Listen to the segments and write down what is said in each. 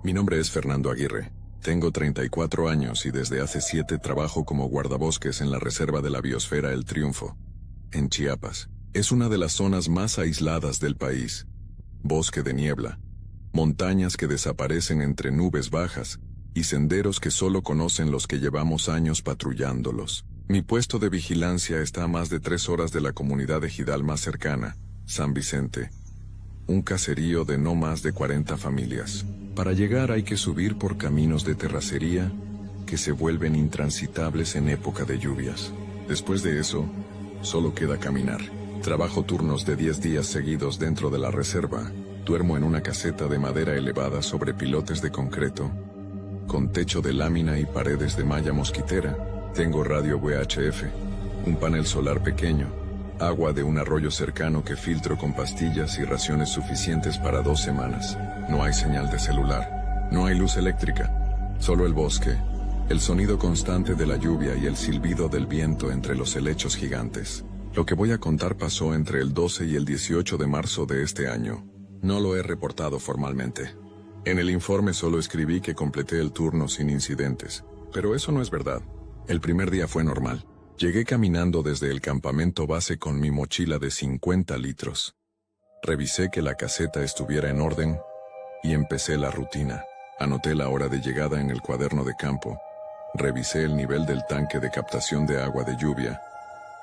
Mi nombre es Fernando Aguirre. Tengo 34 años y desde hace 7 trabajo como guardabosques en la Reserva de la Biosfera El Triunfo, en Chiapas. Es una de las zonas más aisladas del país. Bosque de niebla, montañas que desaparecen entre nubes bajas y senderos que solo conocen los que llevamos años patrullándolos. Mi puesto de vigilancia está a más de 3 horas de la comunidad ejidal más cercana, San Vicente. Un caserío de no más de 40 familias. Para llegar hay que subir por caminos de terracería que se vuelven intransitables en época de lluvias. Después de eso, solo queda caminar. Trabajo turnos de 10 días seguidos dentro de la reserva. Duermo en una caseta de madera elevada sobre pilotes de concreto, con techo de lámina y paredes de malla mosquitera. Tengo radio VHF, un panel solar pequeño, agua de un arroyo cercano que filtro con pastillas y raciones suficientes para 2 semanas. No hay señal de celular, no hay luz eléctrica, solo el bosque, el sonido constante de la lluvia y el silbido del viento entre los helechos gigantes. Lo que voy a contar pasó entre el 12 y el 18 de marzo de este año. No lo he reportado formalmente. En el informe solo escribí que completé el turno sin incidentes, pero eso no es verdad. El primer día fue normal. Llegué caminando desde el campamento base con mi mochila de 50 litros. Revisé que la caseta estuviera en orden y empecé la rutina. Anoté la hora de llegada en el cuaderno de campo, revisé el nivel del tanque de captación de agua de lluvia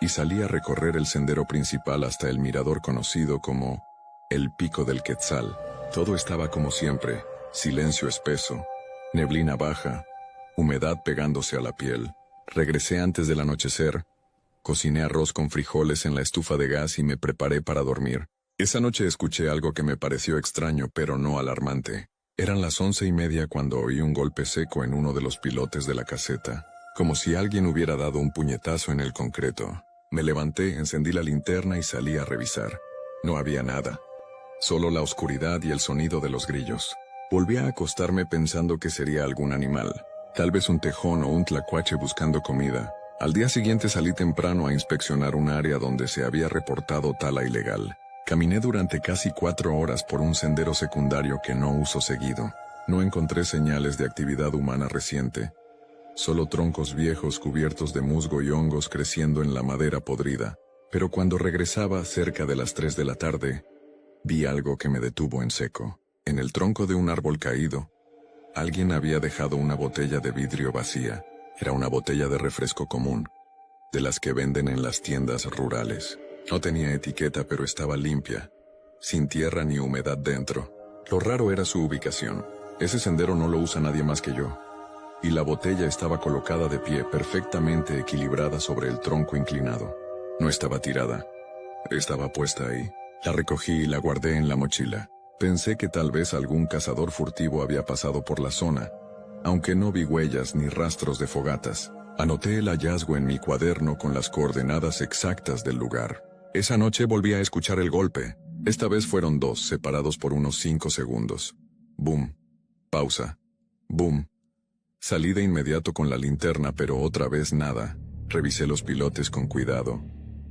y salí a recorrer el sendero principal hasta el mirador conocido como el Pico del Quetzal. Todo estaba como siempre, silencio espeso, neblina baja, humedad pegándose a la piel. Regresé antes del anochecer, cociné arroz con frijoles en la estufa de gas y me preparé para dormir. Esa noche escuché algo que me pareció extraño pero no alarmante. Eran las 11:30 cuando oí un golpe seco en uno de los pilotes de la caseta, como si alguien hubiera dado un puñetazo en el concreto. Me levanté, encendí la linterna y salí a revisar. No había nada, solo la oscuridad y el sonido de los grillos. Volví a acostarme pensando que sería algún animal. Tal vez un tejón o un tlacuache buscando comida. Al día siguiente salí temprano a inspeccionar un área donde se había reportado tala ilegal. Caminé durante casi 4 horas por un sendero secundario que no uso seguido. No encontré señales de actividad humana reciente. Solo troncos viejos cubiertos de musgo y hongos creciendo en la madera podrida. Pero cuando regresaba cerca de las 3 de la tarde, vi algo que me detuvo en seco. En el tronco de un árbol caído, alguien había dejado una botella de vidrio vacía. Era una botella de refresco común, de las que venden en las tiendas rurales. No tenía etiqueta, pero estaba limpia, sin tierra ni humedad dentro. Lo raro era su ubicación. Ese sendero no lo usa nadie más que yo. Y la botella estaba colocada de pie, perfectamente equilibrada sobre el tronco inclinado. No estaba tirada, estaba puesta ahí. La recogí y la guardé en la mochila. Pensé que tal vez algún cazador furtivo había pasado por la zona, aunque no vi huellas ni rastros de fogatas. Anoté el hallazgo en mi cuaderno con las coordenadas exactas del lugar. Esa noche volví a escuchar el golpe. Esta vez fueron 2, separados por unos 5 segundos. Boom. Pausa. Boom. Salí de inmediato con la linterna, pero otra vez nada. Revisé los pilotes con cuidado.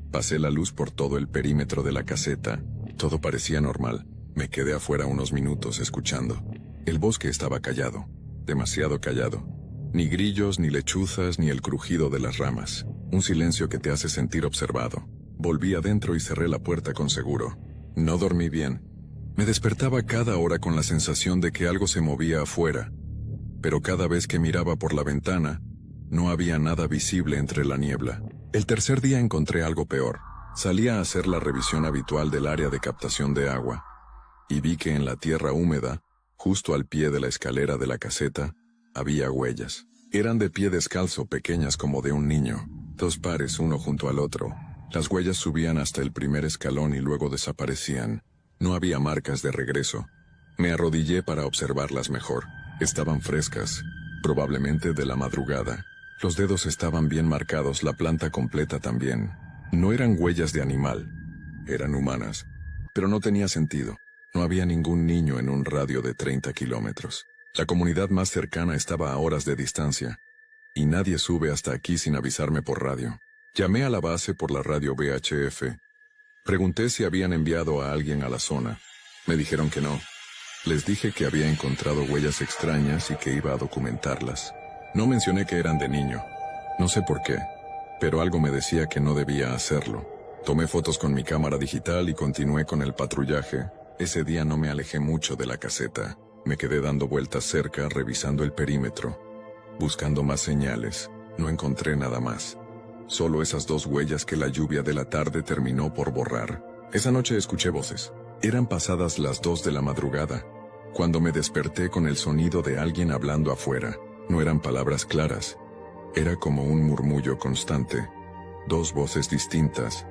Pasé la luz por todo el perímetro de la caseta. Todo parecía normal. Me quedé afuera unos minutos escuchando. El bosque estaba callado, demasiado callado. Ni grillos, ni lechuzas, ni el crujido de las ramas. Un silencio que te hace sentir observado. Volví adentro y cerré la puerta con seguro. No dormí bien. Me despertaba cada hora con la sensación de que algo se movía afuera. Pero cada vez que miraba por la ventana, no había nada visible entre la niebla. El tercer día encontré algo peor. Salí a hacer la revisión habitual del área de captación de agua, y vi que en la tierra húmeda, justo al pie de la escalera de la caseta, había huellas. Eran de pie descalzo, pequeñas como de un niño. 2 pares uno junto al otro. Las huellas subían hasta el primer escalón y luego desaparecían. No había marcas de regreso. Me arrodillé para observarlas mejor. Estaban frescas, probablemente de la madrugada. Los dedos estaban bien marcados, la planta completa también. No eran huellas de animal, eran humanas. Pero no tenía sentido. No había ningún niño en un radio de 30 kilómetros. La comunidad más cercana estaba a horas de distancia, y nadie sube hasta aquí sin avisarme por radio. Llamé a la base por la radio VHF. Pregunté si habían enviado a alguien a la zona. Me dijeron que no. Les dije que había encontrado huellas extrañas y que iba a documentarlas. No mencioné que eran de niño. No sé por qué, pero algo me decía que no debía hacerlo. Tomé fotos con mi cámara digital y continué con el patrullaje. Ese día no me alejé mucho de la caseta. Me quedé dando vueltas cerca, revisando el perímetro, buscando más señales. No encontré nada más. Solo esas 2 huellas que la lluvia de la tarde terminó por borrar. Esa noche escuché voces. Eran pasadas las 2 de la madrugada, cuando me desperté con el sonido de alguien hablando afuera. No eran palabras claras. Era como un murmullo constante. 2 voces distintas,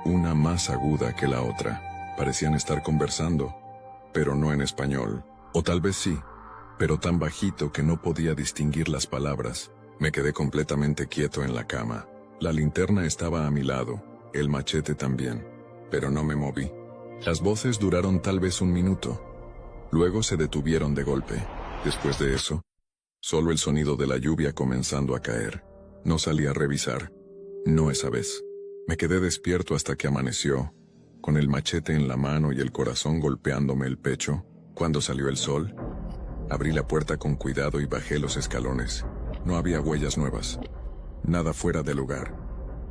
una más aguda que la otra. Parecían estar conversando, pero no en español. O tal vez sí, pero tan bajito que no podía distinguir las palabras. Me quedé completamente quieto en la cama. La linterna estaba a mi lado, el machete también, pero no me moví. Las voces duraron tal vez 1 minuto. Luego se detuvieron de golpe. Después de eso, solo el sonido de la lluvia comenzando a caer. No salí a revisar. No esa vez. Me quedé despierto hasta que amaneció, con el machete en la mano y el corazón golpeándome el pecho. Cuando salió el sol, abrí la puerta con cuidado y bajé los escalones. No había huellas nuevas. Nada fuera de lugar.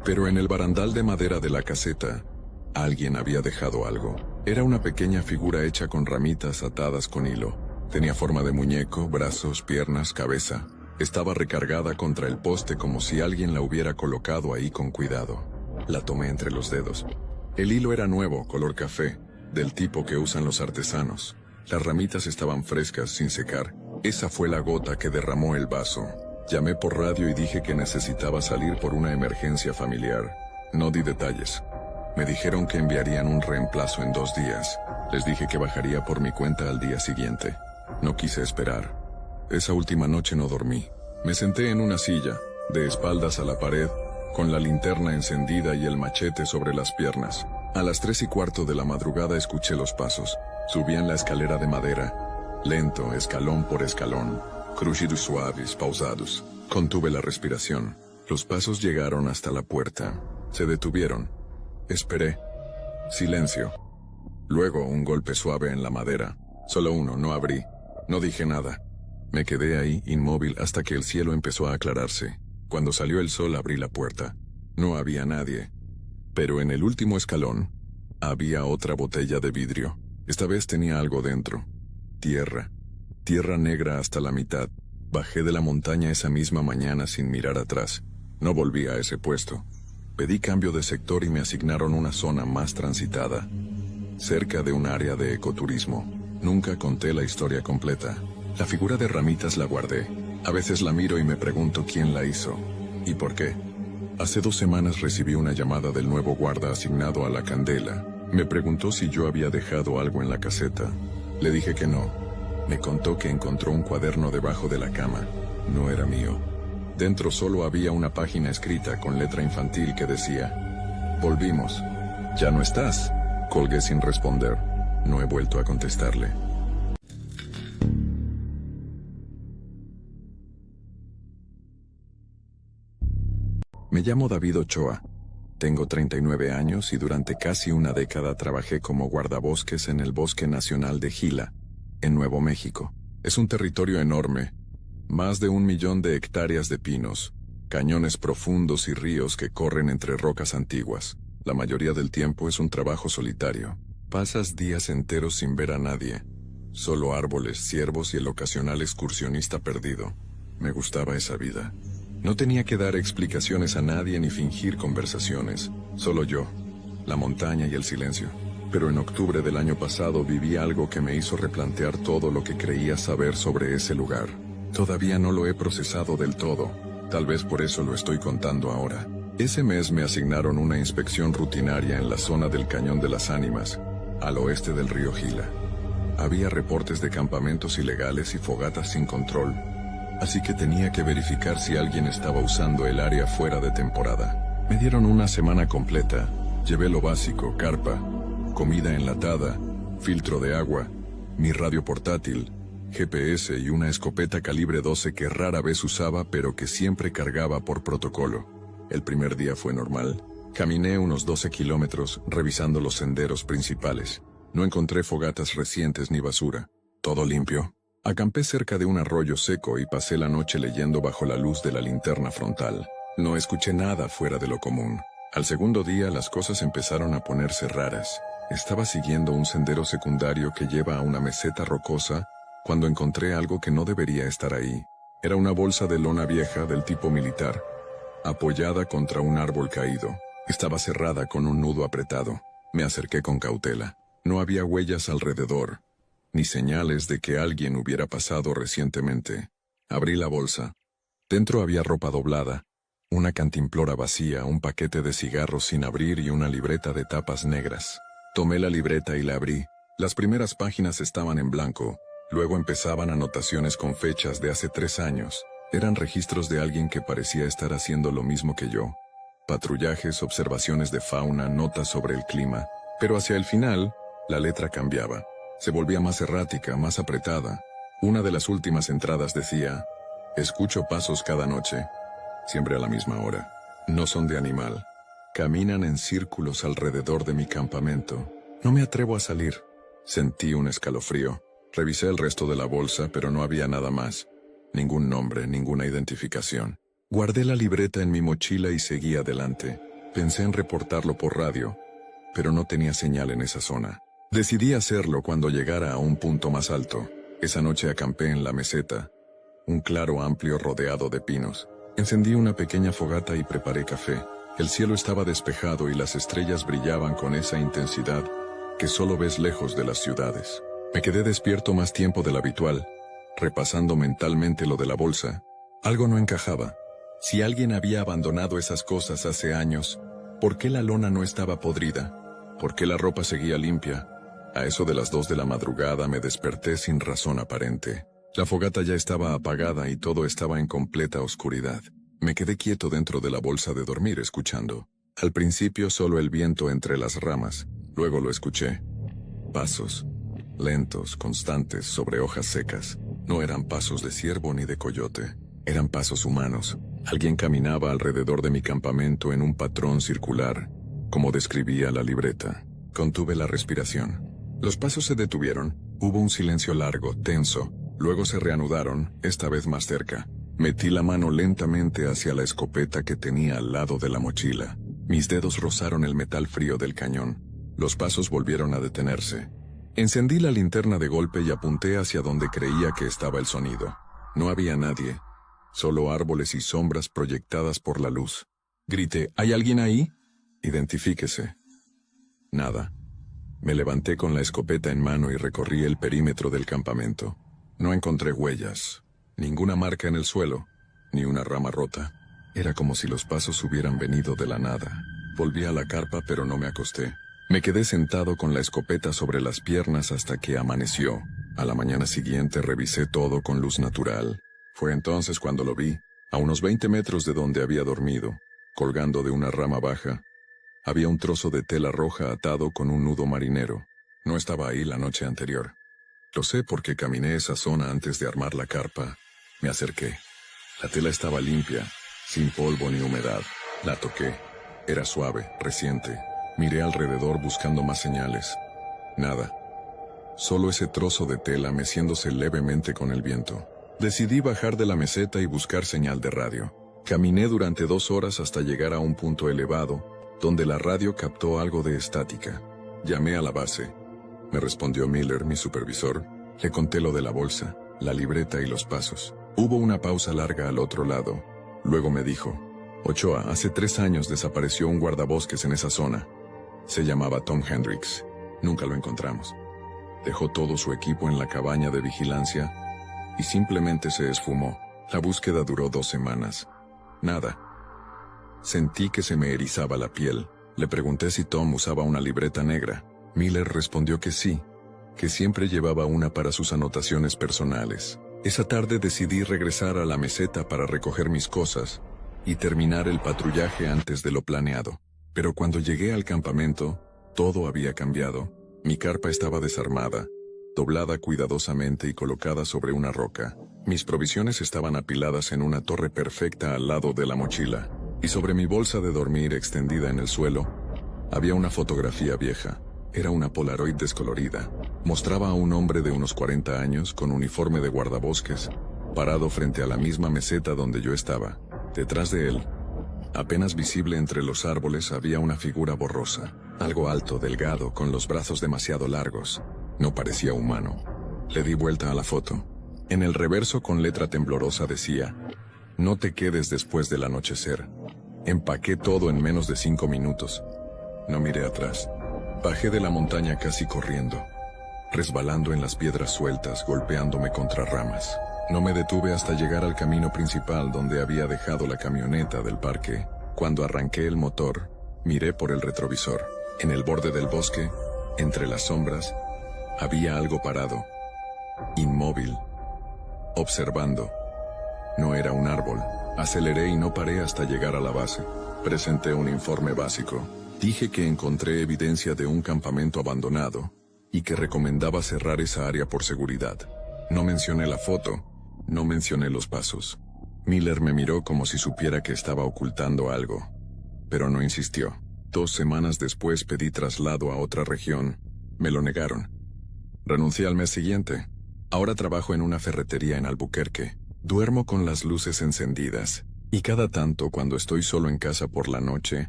Pero en el barandal de madera de la caseta, alguien había dejado algo. Era una pequeña figura hecha con ramitas atadas con hilo. Tenía forma de muñeco, brazos, piernas, cabeza. Estaba recargada contra el poste como si alguien la hubiera colocado ahí con cuidado. La tomé entre los dedos. El hilo era nuevo, color café, del tipo que usan los artesanos. Las ramitas estaban frescas, sin secar. Esa fue la gota que derramó el vaso. Llamé por radio y dije que necesitaba salir por una emergencia familiar. No di detalles. Me dijeron que enviarían un reemplazo en 2 días. Les dije que bajaría por mi cuenta al día siguiente. No quise esperar. Esa última noche no dormí. Me senté en una silla, de espaldas a la pared, con la linterna encendida y el machete sobre las piernas. A las 3:15 de la madrugada escuché los pasos. Subían la escalera de madera, lento, escalón por escalón, crujidos suaves, pausados. Contuve la respiración. Los pasos llegaron hasta la puerta. Se detuvieron. Esperé. Silencio. Luego un golpe suave en la madera. Solo uno, no abrí. No dije nada. Me quedé ahí, inmóvil, hasta que el cielo empezó a aclararse. Cuando salió el sol abrí la puerta. No había nadie. Pero en el último escalón, había otra botella de vidrio. Esta vez tenía algo dentro. Tierra. Tierra negra hasta la mitad. Bajé de la montaña esa misma mañana sin mirar atrás. No volví a ese puesto. Pedí cambio de sector y me asignaron una zona más transitada, cerca de un área de ecoturismo. Nunca conté la historia completa. La figura de ramitas la guardé. A veces la miro y me pregunto quién la hizo y por qué. Hace 2 semanas recibí una llamada del nuevo guarda asignado a la Candela. Me preguntó si yo había dejado algo en la caseta. Le dije que no. Me contó que encontró un cuaderno debajo de la cama. No era mío. Dentro solo había una página escrita con letra infantil que decía: "Volvimos. ¿Ya no estás?". Colgué sin responder. No he vuelto a contestarle. Me llamo David Ochoa. Tengo 39 años y durante casi una década trabajé como guardabosques en el Bosque Nacional de Gila, en Nuevo México. Es un territorio enorme, más de 1 millón de hectáreas de pinos, cañones profundos y ríos que corren entre rocas antiguas. La mayoría del tiempo es un trabajo solitario. Pasas días enteros sin ver a nadie, solo árboles, ciervos y el ocasional excursionista perdido. Me gustaba esa vida. No tenía que dar explicaciones a nadie ni fingir conversaciones, solo yo, la montaña y el silencio. Pero en octubre del año pasado viví algo que me hizo replantear todo lo que creía saber sobre ese lugar. Todavía no lo he procesado del todo, tal vez por eso lo estoy contando ahora. Ese mes me asignaron una inspección rutinaria en la zona del Cañón de las Ánimas, al oeste del río Gila. Había reportes de campamentos ilegales y fogatas sin control, así que tenía que verificar si alguien estaba usando el área fuera de temporada. Me dieron una semana completa. Llevé lo básico: carpa, comida enlatada, filtro de agua, mi radio portátil, GPS y una escopeta calibre 12 que rara vez usaba pero que siempre cargaba por protocolo. El primer día fue normal. Caminé unos 12 kilómetros revisando los senderos principales. No encontré fogatas recientes ni basura. Todo limpio. Acampé cerca de un arroyo seco y pasé la noche leyendo bajo la luz de la linterna frontal. No escuché nada fuera de lo común. Al segundo día las cosas empezaron a ponerse raras. Estaba siguiendo un sendero secundario que lleva a una meseta rocosa cuando encontré algo que no debería estar ahí. Era una bolsa de lona vieja del tipo militar, apoyada contra un árbol caído. Estaba cerrada con un nudo apretado. Me acerqué con cautela. No había huellas alrededor, ni señales de que alguien hubiera pasado recientemente. Abrí la bolsa. Dentro había ropa doblada, una cantimplora vacía, un paquete de cigarros sin abrir y una libreta de tapas negras. Tomé la libreta y la abrí. Las primeras páginas estaban en blanco. Luego empezaban anotaciones con fechas de hace 3 años. Eran registros de alguien que parecía estar haciendo lo mismo que yo. Patrullajes, observaciones de fauna, notas sobre el clima. Pero hacia el final, la letra cambiaba. Se volvía más errática, más apretada. Una de las últimas entradas decía: escucho pasos cada noche, siempre a la misma hora. No son de animal. Caminan en círculos alrededor de mi campamento. No me atrevo a salir. Sentí un escalofrío. Revisé el resto de la bolsa, pero no había nada más. Ningún nombre, ninguna identificación. Guardé la libreta en mi mochila y seguí adelante. Pensé en reportarlo por radio, pero no tenía señal en esa zona. Decidí hacerlo cuando llegara a un punto más alto. Esa noche acampé en la meseta, un claro amplio rodeado de pinos. Encendí una pequeña fogata y preparé café. El cielo estaba despejado y las estrellas brillaban con esa intensidad que solo ves lejos de las ciudades. Me quedé despierto más tiempo del habitual, repasando mentalmente lo de la bolsa. Algo no encajaba. Si alguien había abandonado esas cosas hace años, ¿por qué la lona no estaba podrida? ¿Por qué la ropa seguía limpia? A eso de las 2 de la madrugada me desperté sin razón aparente. La fogata ya estaba apagada y todo estaba en completa oscuridad. Me quedé quieto dentro de la bolsa de dormir escuchando. Al principio solo el viento entre las ramas, luego lo escuché. Pasos, lentos, constantes, sobre hojas secas. No eran pasos de ciervo ni de coyote, eran pasos humanos. Alguien caminaba alrededor de mi campamento en un patrón circular, como describía la libreta. Contuve la respiración. Los pasos se detuvieron. Hubo un silencio largo, tenso. Luego se reanudaron, esta vez más cerca. Metí la mano lentamente hacia la escopeta que tenía al lado de la mochila. Mis dedos rozaron el metal frío del cañón. Los pasos volvieron a detenerse. Encendí la linterna de golpe y apunté hacia donde creía que estaba el sonido. No había nadie, solo árboles y sombras proyectadas por la luz. Grité: ¿hay alguien ahí? Identifíquese. Nada. Me levanté con la escopeta en mano y recorrí el perímetro del campamento. No encontré huellas, ninguna marca en el suelo, ni una rama rota. Era como si los pasos hubieran venido de la nada. Volví a la carpa, pero no me acosté. Me quedé sentado con la escopeta sobre las piernas hasta que amaneció. A la mañana siguiente revisé todo con luz natural. Fue entonces cuando lo vi, a unos 20 metros de donde había dormido, colgando de una rama baja. Había un trozo de tela roja atado con un nudo marinero. No estaba ahí la noche anterior. Lo sé porque caminé esa zona antes de armar la carpa. Me acerqué. La tela estaba limpia, sin polvo ni humedad. La toqué. Era suave, reciente. Miré alrededor buscando más señales. Nada. Solo ese trozo de tela meciéndose levemente con el viento. Decidí bajar de la meseta y buscar señal de radio. Caminé durante 2 horas hasta llegar a un punto elevado, donde la radio captó algo de estática. Llamé a la base. Me respondió Miller, mi supervisor. Le conté lo de la bolsa, la libreta y los pasos. Hubo una pausa larga al otro lado. Luego me dijo: Ochoa, hace 3 años desapareció un guardabosques en esa zona. Se llamaba Tom Hendricks. Nunca lo encontramos. Dejó todo su equipo en la cabaña de vigilancia y simplemente se esfumó. La búsqueda duró 2 semanas. Nada. Sentí que se me erizaba la piel. Le pregunté si Tom usaba una libreta negra. Miller respondió que sí, que siempre llevaba una para sus anotaciones personales. Esa tarde decidí regresar a la meseta para recoger mis cosas y terminar el patrullaje antes de lo planeado. Pero cuando llegué al campamento, todo había cambiado. Mi carpa estaba desarmada, doblada cuidadosamente y colocada sobre una roca. Mis provisiones estaban apiladas en una torre perfecta al lado de la mochila. Y sobre mi bolsa de dormir extendida en el suelo, había una fotografía vieja. Era una Polaroid descolorida. Mostraba a un hombre de unos 40 años con uniforme de guardabosques, parado frente a la misma meseta donde yo estaba. Detrás de él, apenas visible entre los árboles, había una figura borrosa. Algo alto, delgado, con los brazos demasiado largos. No parecía humano. Le di vuelta a la foto. En el reverso, con letra temblorosa, decía: "No te quedes después del anochecer". Empaqué todo en menos de 5 minutos. No miré atrás. Bajé de la montaña casi corriendo, resbalando en las piedras sueltas, golpeándome contra ramas. No me detuve hasta llegar al camino principal donde había dejado la camioneta del parque. Cuando arranqué el motor, miré por el retrovisor. En el borde del bosque, entre las sombras, había algo parado, inmóvil, observando. No era un árbol. Aceleré y no paré hasta llegar a la base. Presenté un informe básico. Dije que encontré evidencia de un campamento abandonado y que recomendaba cerrar esa área por seguridad. No mencioné la foto, no mencioné los pasos. Miller me miró como si supiera que estaba ocultando algo, pero no insistió. 2 semanas después pedí traslado a otra región. Me lo negaron. Renuncié al mes siguiente. Ahora trabajo en una ferretería en Albuquerque. Duermo con las luces encendidas, y cada tanto, cuando estoy solo en casa por la noche,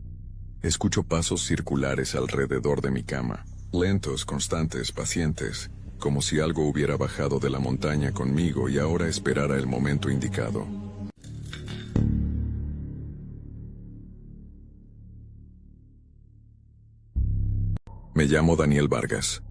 escucho pasos circulares alrededor de mi cama. Lentos, constantes, pacientes, como si algo hubiera bajado de la montaña conmigo y ahora esperara el momento indicado. Me llamo Daniel Vargas.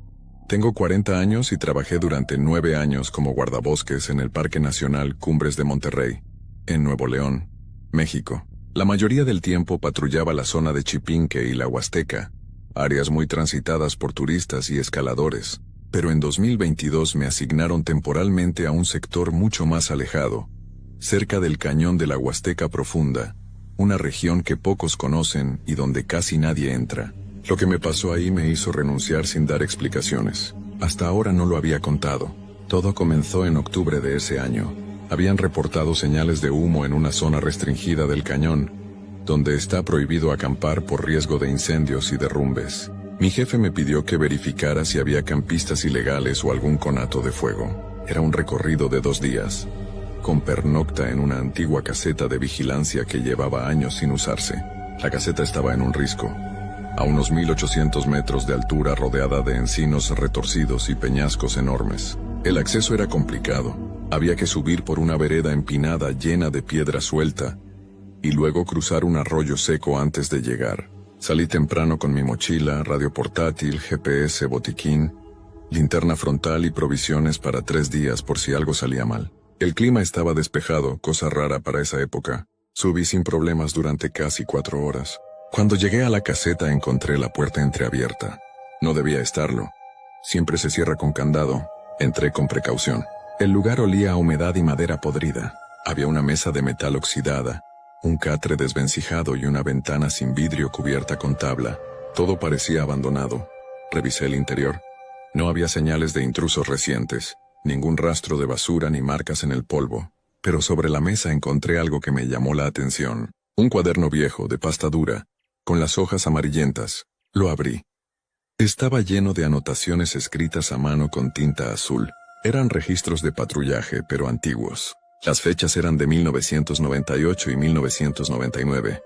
Tengo 40 años y trabajé durante 9 años como guardabosques en el Parque Nacional Cumbres de Monterrey, en Nuevo León, México. La mayoría del tiempo patrullaba la zona de Chipinque y la Huasteca, áreas muy transitadas por turistas y escaladores, pero en 2022 me asignaron temporalmente a un sector mucho más alejado, cerca del cañón de la Huasteca Profunda, una región que pocos conocen y donde casi nadie entra. Lo que me pasó ahí me hizo renunciar sin dar explicaciones. Hasta ahora no lo había contado. Todo comenzó en octubre de ese año. Habían reportado señales de humo en una zona restringida del cañón, donde está prohibido acampar por riesgo de incendios y derrumbes. Mi jefe me pidió que verificara si había campistas ilegales o algún conato de fuego. Era un recorrido de 2 días, con pernocta en una antigua caseta de vigilancia que llevaba años sin usarse. La caseta estaba en un risco, a unos 1800 metros de altura, rodeada de encinos retorcidos y peñascos enormes. El acceso era complicado. Había que subir por una vereda empinada llena de piedra suelta y luego cruzar un arroyo seco antes de llegar. Salí temprano con mi mochila, radio portátil, GPS, botiquín, linterna frontal y provisiones para 3 días por si algo salía mal. El clima estaba despejado, cosa rara para esa época. Subí sin problemas durante casi 4 horas. Cuando llegué a la caseta encontré la puerta entreabierta. No debía estarlo. Siempre se cierra con candado. Entré con precaución. El lugar olía a humedad y madera podrida. Había una mesa de metal oxidada, un catre desvencijado y una ventana sin vidrio cubierta con tabla. Todo parecía abandonado. Revisé el interior. No había señales de intrusos recientes, ningún rastro de basura ni marcas en el polvo. Pero sobre la mesa encontré algo que me llamó la atención. Un cuaderno viejo, de pasta dura, con las hojas amarillentas. Lo abrí. Estaba lleno de anotaciones escritas a mano con tinta azul. Eran registros de patrullaje, pero antiguos. Las fechas eran de 1998 y 1999.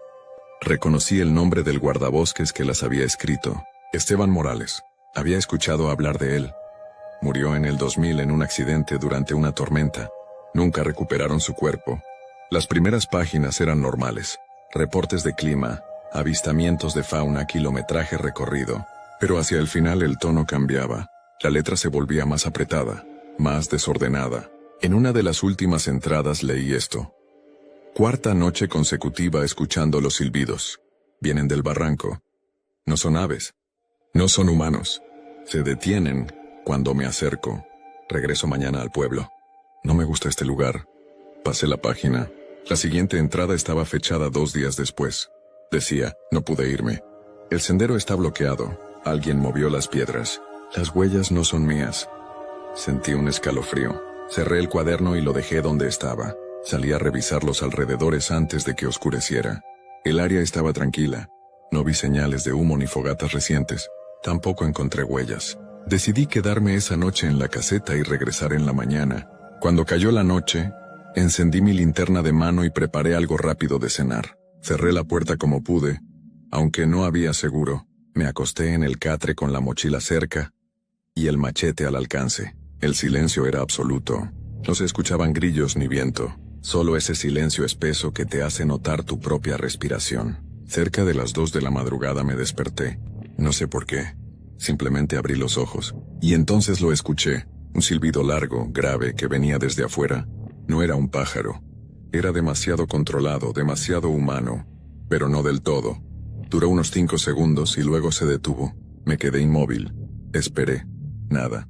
Reconocí el nombre del guardabosques que las había escrito. Esteban Morales. Había escuchado hablar de él. Murió en el 2000 en un accidente durante una tormenta. Nunca recuperaron su cuerpo. Las primeras páginas eran normales. Reportes de clima, avistamientos de fauna, kilometraje recorrido. Pero hacia el final el tono cambiaba. La letra se volvía más apretada, más desordenada. En una de las últimas entradas leí esto: 4ª noche consecutiva escuchando los silbidos. Vienen del barranco. No son aves. No son humanos. Se detienen cuando me acerco. Regreso mañana al pueblo. No me gusta este lugar. Pasé la página. La siguiente entrada estaba fechada 2 días después. Decía: no pude irme. El sendero está bloqueado. Alguien movió las piedras. Las huellas no son mías. Sentí un escalofrío. Cerré el cuaderno y lo dejé donde estaba. Salí a revisar los alrededores antes de que oscureciera. El área estaba tranquila. No vi señales de humo ni fogatas recientes. Tampoco encontré huellas. Decidí quedarme esa noche en la caseta y regresar en la mañana. Cuando cayó la noche, encendí mi linterna de mano y preparé algo rápido de cenar. Cerré la puerta como pude. Aunque no había seguro, me acosté en el catre con la mochila cerca y el machete al alcance. El silencio era absoluto. No se escuchaban grillos ni viento. Solo ese silencio espeso que te hace notar tu propia respiración. Cerca de las 2 de la madrugada me desperté. No sé por qué. Simplemente abrí los ojos. Y entonces lo escuché. Un silbido largo, grave, que venía desde afuera. No era un pájaro. Era demasiado controlado, demasiado humano. Pero no del todo. Duró unos 5 segundos y luego se detuvo. Me quedé inmóvil. Esperé. Nada.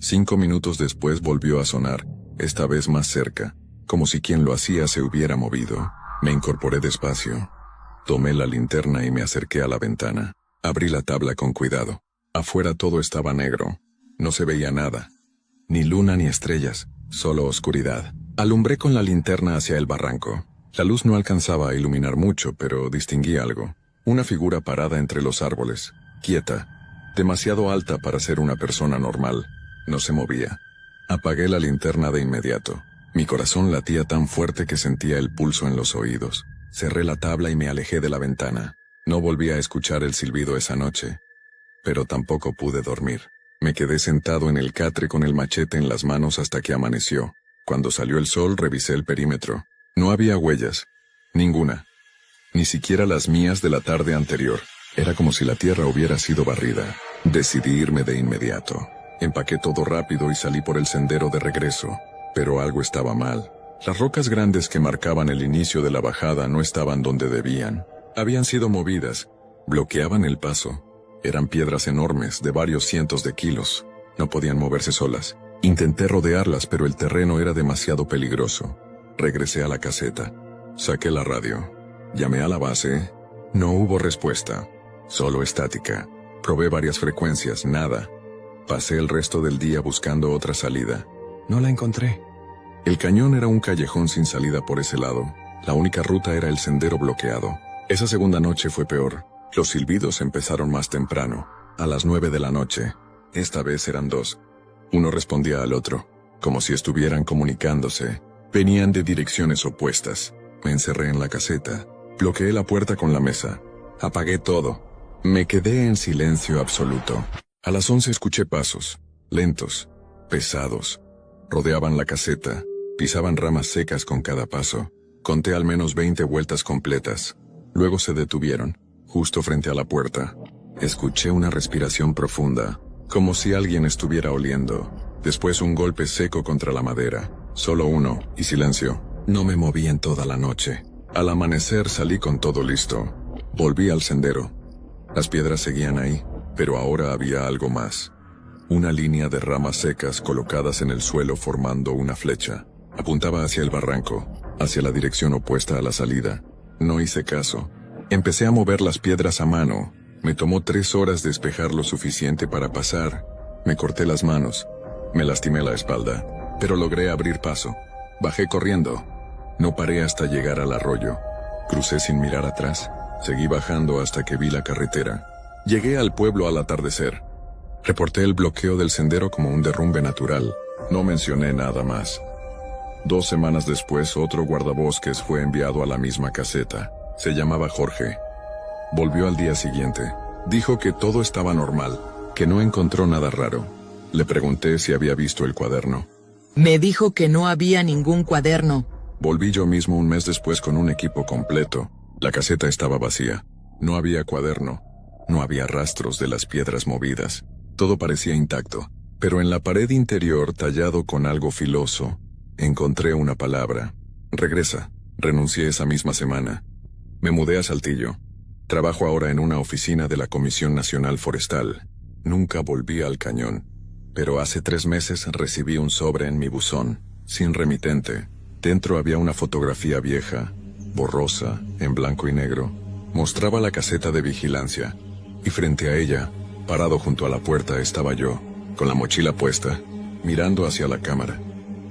5 minutos después volvió a sonar, esta vez más cerca, como si quien lo hacía se hubiera movido. Me incorporé despacio. Tomé la linterna y me acerqué a la ventana. Abrí la tabla con cuidado. Afuera todo estaba negro. No se veía nada. Ni luna ni estrellas, solo oscuridad. Alumbré con la linterna hacia el barranco. La luz no alcanzaba a iluminar mucho, pero distinguí algo. Una figura parada entre los árboles, quieta, demasiado alta para ser una persona normal. No se movía. Apagué la linterna de inmediato. Mi corazón latía tan fuerte que sentía el pulso en los oídos. Cerré la tabla y me alejé de la ventana. No volví a escuchar el silbido esa noche, pero tampoco pude dormir. Me quedé sentado en el catre con el machete en las manos hasta que amaneció. Cuando salió el sol revisé el perímetro. No había huellas. Ninguna. Ni siquiera las mías de la tarde anterior. Era como si la tierra hubiera sido barrida. Decidí irme de inmediato. Empaqué todo rápido y salí por el sendero de regreso. Pero algo estaba mal. Las rocas grandes que marcaban el inicio de la bajada no estaban donde debían. Habían sido movidas. Bloqueaban el paso. Eran piedras enormes, de varios cientos de kilos. No podían moverse solas. Intenté rodearlas, pero el terreno era demasiado peligroso. Regresé a la caseta. Saqué la radio. Llamé a la base. No hubo respuesta. Solo estática. Probé varias frecuencias, nada. Pasé el resto del día buscando otra salida. No la encontré. El cañón era un callejón sin salida por ese lado. La única ruta era el sendero bloqueado. Esa segunda noche fue peor. Los silbidos empezaron más temprano, a las 9 de la noche. Esta vez eran 2. Uno respondía al otro, como si estuvieran comunicándose. Venían de direcciones opuestas. Me encerré en la caseta. Bloqueé la puerta con la mesa. Apagué todo. Me quedé en silencio absoluto. A las 11 escuché pasos, lentos, pesados. Rodeaban la caseta, pisaban ramas secas con cada paso. Conté al menos 20 vueltas completas. Luego se detuvieron, justo frente a la puerta. Escuché una respiración profunda, como si alguien estuviera oliendo. Después un golpe seco contra la madera. Solo uno, y silencio. No me moví en toda la noche. Al amanecer salí con todo listo. Volví al sendero. Las piedras seguían ahí, pero ahora había algo más. Una línea de ramas secas colocadas en el suelo formando una flecha. Apuntaba hacia el barranco, hacia la dirección opuesta a la salida. No hice caso. Empecé a mover las piedras a mano. Me tomó 3 horas despejar lo suficiente para pasar. Me corté las manos. Me lastimé la espalda, pero logré abrir paso. Bajé corriendo. No paré hasta llegar al arroyo. Crucé sin mirar atrás. Seguí bajando hasta que vi la carretera. Llegué al pueblo al atardecer. Reporté el bloqueo del sendero como un derrumbe natural. No mencioné nada más. 2 semanas después, otro guardabosques fue enviado a la misma caseta. Se llamaba Jorge. Volvió al día siguiente. Dijo que todo estaba normal, que no encontró nada raro. Le pregunté si había visto el cuaderno. Me dijo que no había ningún cuaderno. Volví yo mismo un mes después con un equipo completo. La caseta estaba vacía. No había cuaderno. No había rastros de las piedras movidas. Todo parecía intacto. Pero en la pared interior, tallado con algo filoso, encontré una palabra. Regresa. Renuncié esa misma semana. Me mudé a Saltillo. Trabajo ahora en una oficina de la Comisión Nacional Forestal. Nunca volví al cañón. Pero hace 3 meses recibí un sobre en mi buzón, sin remitente. Dentro había una fotografía vieja, borrosa, en blanco y negro. Mostraba la caseta de vigilancia. Y frente a ella, parado junto a la puerta, estaba yo, con la mochila puesta, mirando hacia la cámara.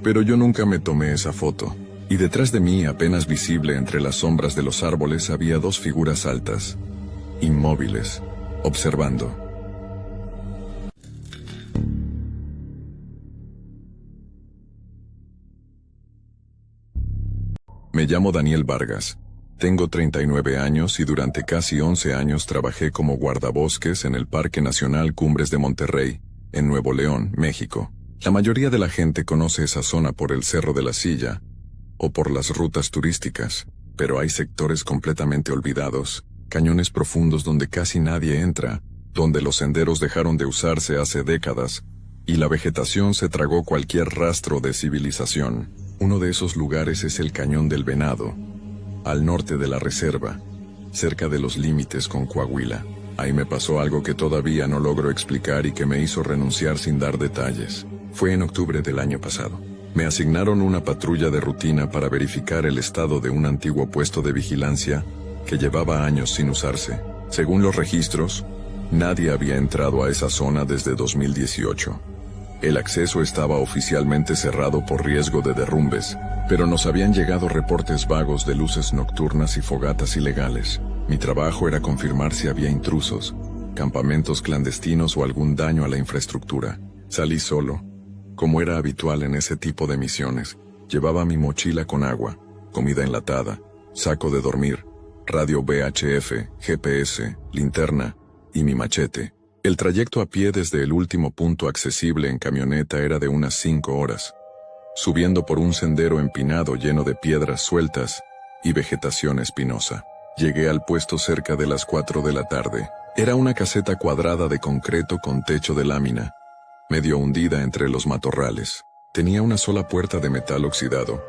Pero yo nunca me tomé esa foto. Y detrás de mí, apenas visible entre las sombras de los árboles, había 2 figuras altas, inmóviles, observando. Me llamo Daniel Vargas. Tengo 39 años y durante casi 11 años trabajé como guardabosques en el Parque Nacional Cumbres de Monterrey, en Nuevo León, México. La mayoría de la gente conoce esa zona por el Cerro de la Silla o por las rutas turísticas, pero hay sectores completamente olvidados, cañones profundos donde casi nadie entra, donde los senderos dejaron de usarse hace décadas y la vegetación se tragó cualquier rastro de civilización. Uno de esos lugares es el Cañón del Venado, al norte de la reserva, cerca de los límites con Coahuila. Ahí me pasó algo que todavía no logro explicar y que me hizo renunciar sin dar detalles. Fue en octubre del año pasado. Me asignaron una patrulla de rutina para verificar el estado de un antiguo puesto de vigilancia que llevaba años sin usarse. Según los registros, nadie había entrado a esa zona desde 2018. El acceso estaba oficialmente cerrado por riesgo de derrumbes, pero nos habían llegado reportes vagos de luces nocturnas y fogatas ilegales. Mi trabajo era confirmar si había intrusos, campamentos clandestinos o algún daño a la infraestructura. Salí solo, como era habitual en ese tipo de misiones. Llevaba mi mochila con agua, comida enlatada, saco de dormir, radio VHF, GPS, linterna y mi machete. El trayecto a pie desde el último punto accesible en camioneta era de unas 5 horas, subiendo por un sendero empinado lleno de piedras sueltas y vegetación espinosa. Llegué al puesto cerca de las 4 de la tarde. Era una caseta cuadrada de concreto con techo de lámina, medio hundida entre los matorrales. Tenía una sola puerta de metal oxidado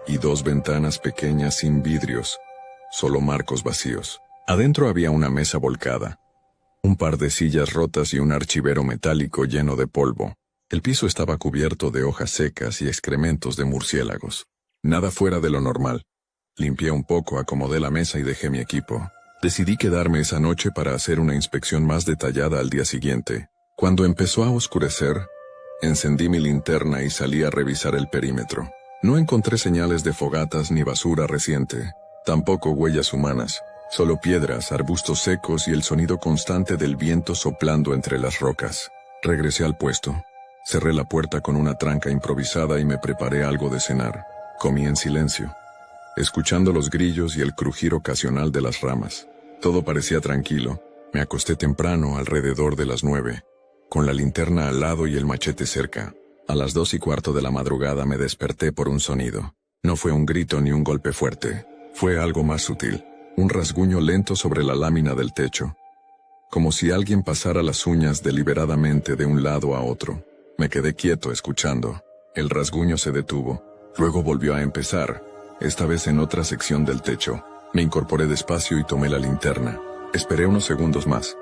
y 2 ventanas pequeñas sin vidrios, solo marcos vacíos. Adentro había una mesa volcada, un par de sillas rotas y un archivero metálico lleno de polvo. El piso estaba cubierto de hojas secas y excrementos de murciélagos. Nada fuera de lo normal. Limpié un poco, acomodé la mesa y dejé mi equipo. Decidí quedarme esa noche para hacer una inspección más detallada al día siguiente. Cuando empezó a oscurecer, encendí mi linterna y salí a revisar el perímetro. No encontré señales de fogatas ni basura reciente, tampoco huellas humanas. Solo piedras, arbustos secos y el sonido constante del viento soplando entre las rocas. Regresé al puesto. Cerré la puerta con una tranca improvisada y me preparé algo de cenar. Comí en silencio, escuchando los grillos y el crujir ocasional de las ramas. Todo parecía tranquilo. Me acosté temprano, alrededor de las 9, con la linterna al lado y el machete cerca. A las 2:15 de la madrugada me desperté por un sonido. No fue un grito ni un golpe fuerte. Fue algo más sutil. Un rasguño lento sobre la lámina del techo, como si alguien pasara las uñas deliberadamente de un lado a otro. Me quedé quieto escuchando. El rasguño se detuvo. Luego volvió a empezar, esta vez en otra sección del techo. Me incorporé despacio y tomé la linterna. Esperé unos segundos más.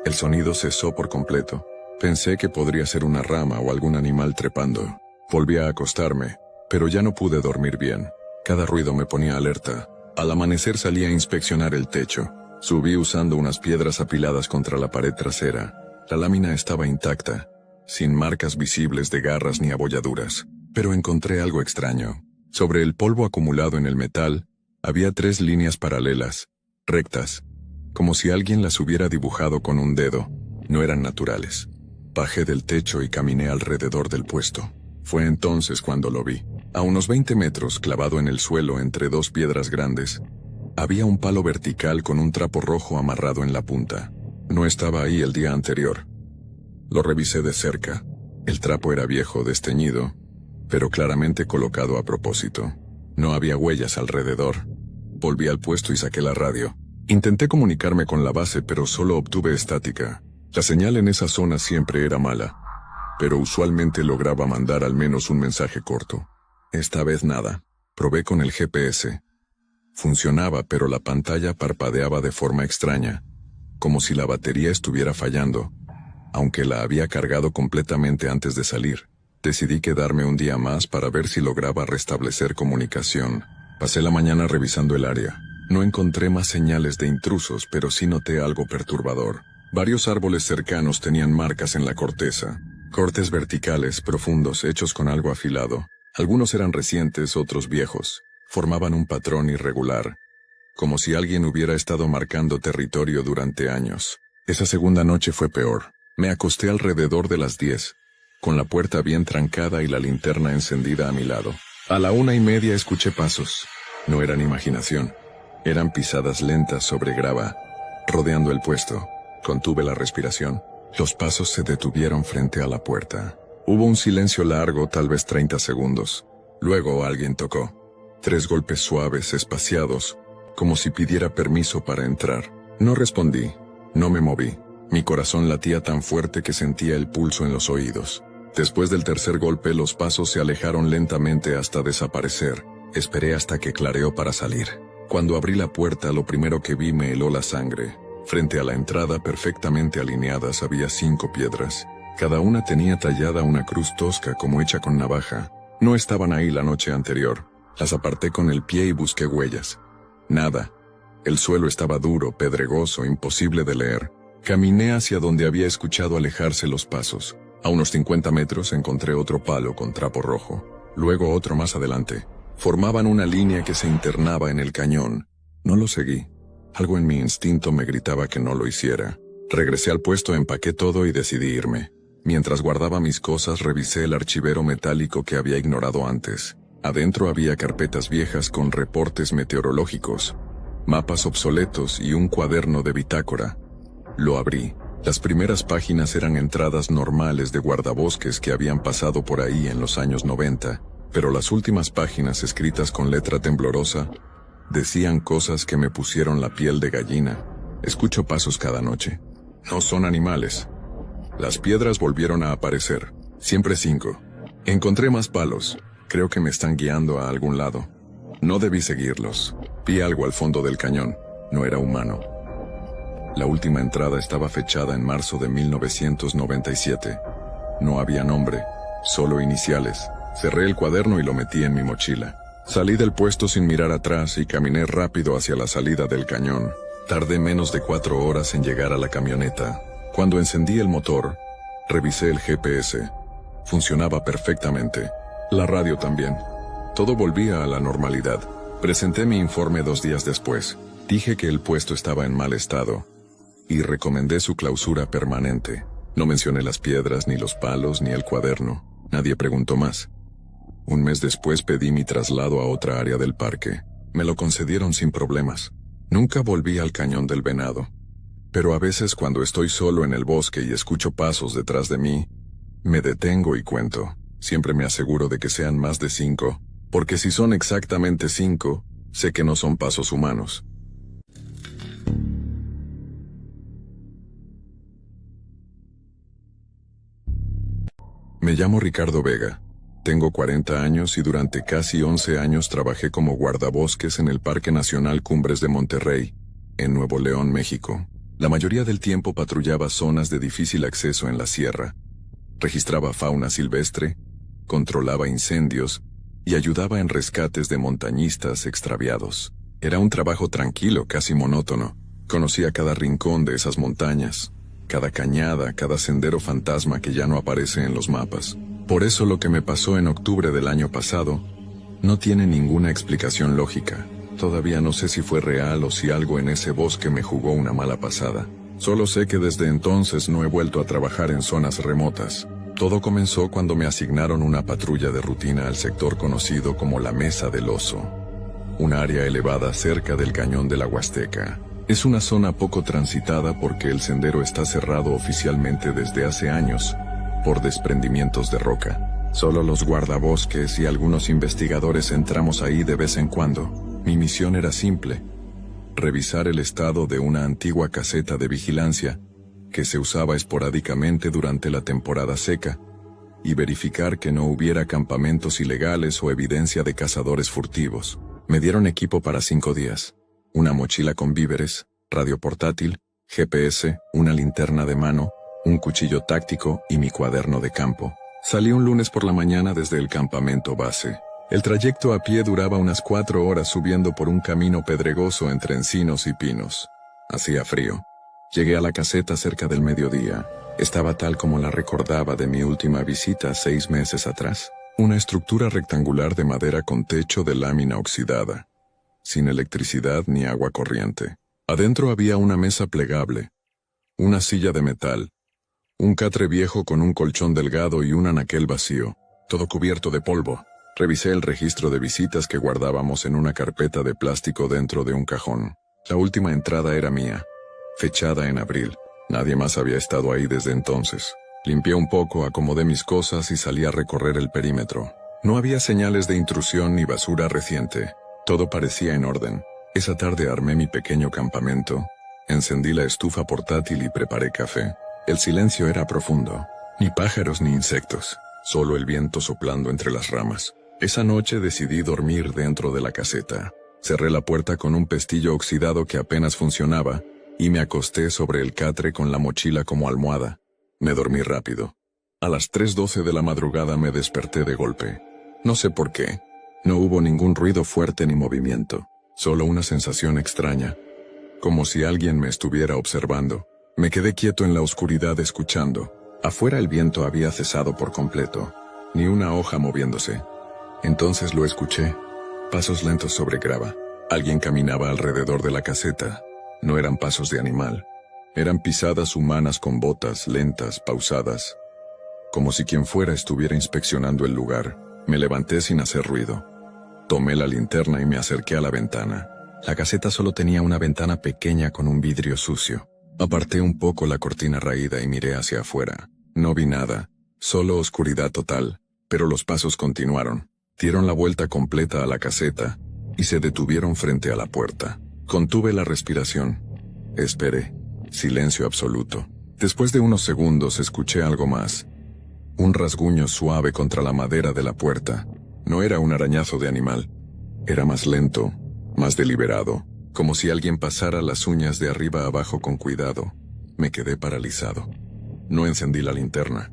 El sonido cesó por completo. Pensé que podría ser una rama o algún animal trepando. Volví a acostarme, pero ya no pude dormir bien. Cada ruido me ponía alerta. Al amanecer salí a inspeccionar el techo. Subí usando unas piedras apiladas contra la pared trasera. La lámina estaba intacta, sin marcas visibles de garras ni abolladuras. Pero encontré algo extraño. Sobre el polvo acumulado en el metal, había 3 líneas paralelas, rectas, como si alguien las hubiera dibujado con un dedo. No eran naturales. Bajé del techo y caminé alrededor del puesto. Fue entonces cuando lo vi. A unos 20 metros, clavado en el suelo entre 2 piedras grandes, había un palo vertical con un trapo rojo amarrado en la punta. No estaba ahí el día anterior. Lo revisé de cerca. El trapo era viejo, desteñido, pero claramente colocado a propósito. No había huellas alrededor. Volví al puesto y saqué la radio. Intenté comunicarme con la base, pero solo obtuve estática. La señal en esa zona siempre era mala, pero usualmente lograba mandar al menos un mensaje corto. Esta vez nada. Probé con el GPS. Funcionaba, pero la pantalla parpadeaba de forma extraña, como si la batería estuviera fallando, aunque la había cargado completamente antes de salir. Decidí quedarme un día más para ver si lograba restablecer comunicación. Pasé la mañana revisando el área. No encontré más señales de intrusos, pero sí noté algo perturbador. Varios árboles cercanos tenían marcas en la corteza, cortes verticales profundos hechos con algo afilado. Algunos eran recientes, otros viejos. Formaban un patrón irregular, como si alguien hubiera estado marcando territorio durante años. Esa segunda noche fue peor. Me acosté alrededor de las 10, con la puerta bien trancada y la linterna encendida a mi lado. A la 1:30 escuché pasos. No eran imaginación. Eran pisadas lentas sobre grava, rodeando el puesto. Contuve la respiración. Los pasos se detuvieron frente a la puerta. Hubo un silencio largo, tal vez 30 segundos. Luego alguien tocó. 3 golpes suaves, espaciados, como si pidiera permiso para entrar. No respondí. No me moví. Mi corazón latía tan fuerte que sentía el pulso en los oídos. Después del tercer golpe, los pasos se alejaron lentamente hasta desaparecer. Esperé hasta que clareó para salir. Cuando abrí la puerta, lo primero que vi me heló la sangre. Frente a la entrada, perfectamente alineadas, había 5 piedras. Cada una tenía tallada una cruz tosca como hecha con navaja. No estaban ahí la noche anterior. Las aparté con el pie y busqué huellas. Nada. El suelo estaba duro, pedregoso, imposible de leer. Caminé hacia donde había escuchado alejarse los pasos. A unos 50 metros encontré otro palo con trapo rojo. Luego otro más adelante. Formaban una línea que se internaba en el cañón. No lo seguí. Algo en mi instinto me gritaba que no lo hiciera. Regresé al puesto, empaqué todo y decidí irme. Mientras guardaba mis cosas, revisé el archivero metálico que había ignorado antes. Adentro había carpetas viejas con reportes meteorológicos, mapas obsoletos y un cuaderno de bitácora. Lo abrí. Las primeras páginas eran entradas normales de guardabosques que habían pasado por ahí en los años 90, pero las últimas páginas, escritas con letra temblorosa, decían cosas que me pusieron la piel de gallina. Escucho pasos cada noche. No son animales. Las piedras volvieron a aparecer. Siempre 5. Encontré más palos. Creo que me están guiando a algún lado. No debí seguirlos. Vi algo al fondo del cañón. No era humano. La última entrada estaba fechada en marzo de 1997. No había nombre, solo iniciales. Cerré el cuaderno y lo metí en mi mochila. Salí del puesto sin mirar atrás y caminé rápido hacia la salida del cañón. Tardé menos de 4 horas en llegar a la camioneta. Cuando encendí el motor, revisé el GPS. Funcionaba perfectamente. La radio también. Todo volvía a la normalidad. Presenté mi informe 2 días después. Dije que el puesto estaba en mal estado y recomendé su clausura permanente. No mencioné las piedras, ni los palos, ni el cuaderno. Nadie preguntó más. Un mes después pedí mi traslado a otra área del parque. Me lo concedieron sin problemas. Nunca volví al Cañón del Venado. Pero a veces cuando estoy solo en el bosque y escucho pasos detrás de mí, me detengo y cuento. Siempre me aseguro de que sean más de 5, porque si son exactamente 5, sé que no son pasos humanos. Me llamo Ricardo Vega. Tengo 40 años y durante casi 11 años trabajé como guardabosques en el Parque Nacional Cumbres de Monterrey, en Nuevo León, México. La mayoría del tiempo patrullaba zonas de difícil acceso en la sierra. Registraba fauna silvestre, controlaba incendios y ayudaba en rescates de montañistas extraviados. Era un trabajo tranquilo, casi monótono. Conocía cada rincón de esas montañas, cada cañada, cada sendero fantasma que ya no aparece en los mapas. Por eso lo que me pasó en octubre del año pasado no tiene ninguna explicación lógica. Todavía no sé si fue real o si algo en ese bosque me jugó una mala pasada. Solo sé que desde entonces no he vuelto a trabajar en zonas remotas. Todo comenzó cuando me asignaron una patrulla de rutina al sector conocido como la Mesa del Oso, un área elevada cerca del cañón de la Huasteca. Es una zona poco transitada porque el sendero está cerrado oficialmente desde hace años por desprendimientos de roca. Solo los guardabosques y algunos investigadores entramos ahí de vez en cuando. Mi misión era simple: revisar el estado de una antigua caseta de vigilancia que se usaba esporádicamente durante la temporada seca y verificar que no hubiera campamentos ilegales o evidencia de cazadores furtivos. Me dieron equipo para 5 días. Una mochila con víveres, radio portátil, GPS, una linterna de mano, un cuchillo táctico y mi cuaderno de campo. Salí un lunes por la mañana desde el campamento base. El trayecto a pie duraba unas 4 horas subiendo por un camino pedregoso entre encinos y pinos. Hacía frío. Llegué a la caseta cerca del mediodía. Estaba tal como la recordaba de mi última visita 6 meses atrás. Una estructura rectangular de madera con techo de lámina oxidada, sin electricidad ni agua corriente. Adentro había una mesa plegable, una silla de metal, un catre viejo con un colchón delgado y un anaquel vacío, todo cubierto de polvo. Revisé el registro de visitas que guardábamos en una carpeta de plástico dentro de un cajón. La última entrada era mía, fechada en abril. Nadie más había estado ahí desde entonces. Limpié un poco, acomodé mis cosas y salí a recorrer el perímetro. No había señales de intrusión ni basura reciente. Todo parecía en orden. Esa tarde armé mi pequeño campamento, encendí la estufa portátil y preparé café. El silencio era profundo. Ni pájaros ni insectos, solo el viento soplando entre las ramas. Esa noche decidí dormir dentro de la caseta. Cerré la puerta con un pestillo oxidado que apenas funcionaba y me acosté sobre el catre con la mochila como almohada. Me dormí rápido. A las 3:12 de la madrugada me desperté de golpe. No sé por qué. No hubo ningún ruido fuerte ni movimiento, solo una sensación extraña, como si alguien me estuviera observando. Me quedé quieto en la oscuridad escuchando. Afuera el viento había cesado por completo, ni una hoja moviéndose. Entonces lo escuché. Pasos lentos sobre grava. Alguien caminaba alrededor de la caseta. No eran pasos de animal. Eran pisadas humanas con botas lentas, pausadas, como si quien fuera estuviera inspeccionando el lugar. Me levanté sin hacer ruido. Tomé la linterna y me acerqué a la ventana. La caseta solo tenía una ventana pequeña con un vidrio sucio. Aparté un poco la cortina raída y miré hacia afuera. No vi nada, solo oscuridad total, pero los pasos continuaron. Dieron la vuelta completa a la caseta y se detuvieron frente a la puerta. Contuve la respiración. Esperé. Silencio absoluto. Después de unos segundos escuché algo más. Un rasguño suave contra la madera de la puerta. No era un arañazo de animal. Era más lento, más deliberado, como si alguien pasara las uñas de arriba a abajo con cuidado. Me quedé paralizado. No encendí la linterna.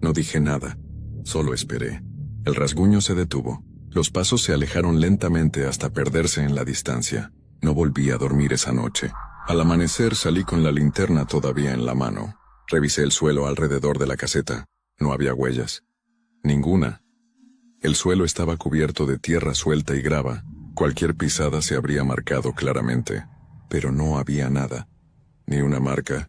No dije nada. Solo esperé. El rasguño se detuvo. Los pasos se alejaron lentamente hasta perderse en la distancia. No volví a dormir esa noche. Al amanecer salí con la linterna todavía en la mano. Revisé el suelo alrededor de la caseta. No había huellas. Ninguna. El suelo estaba cubierto de tierra suelta y grava. Cualquier pisada se habría marcado claramente. Pero no había nada. Ni una marca.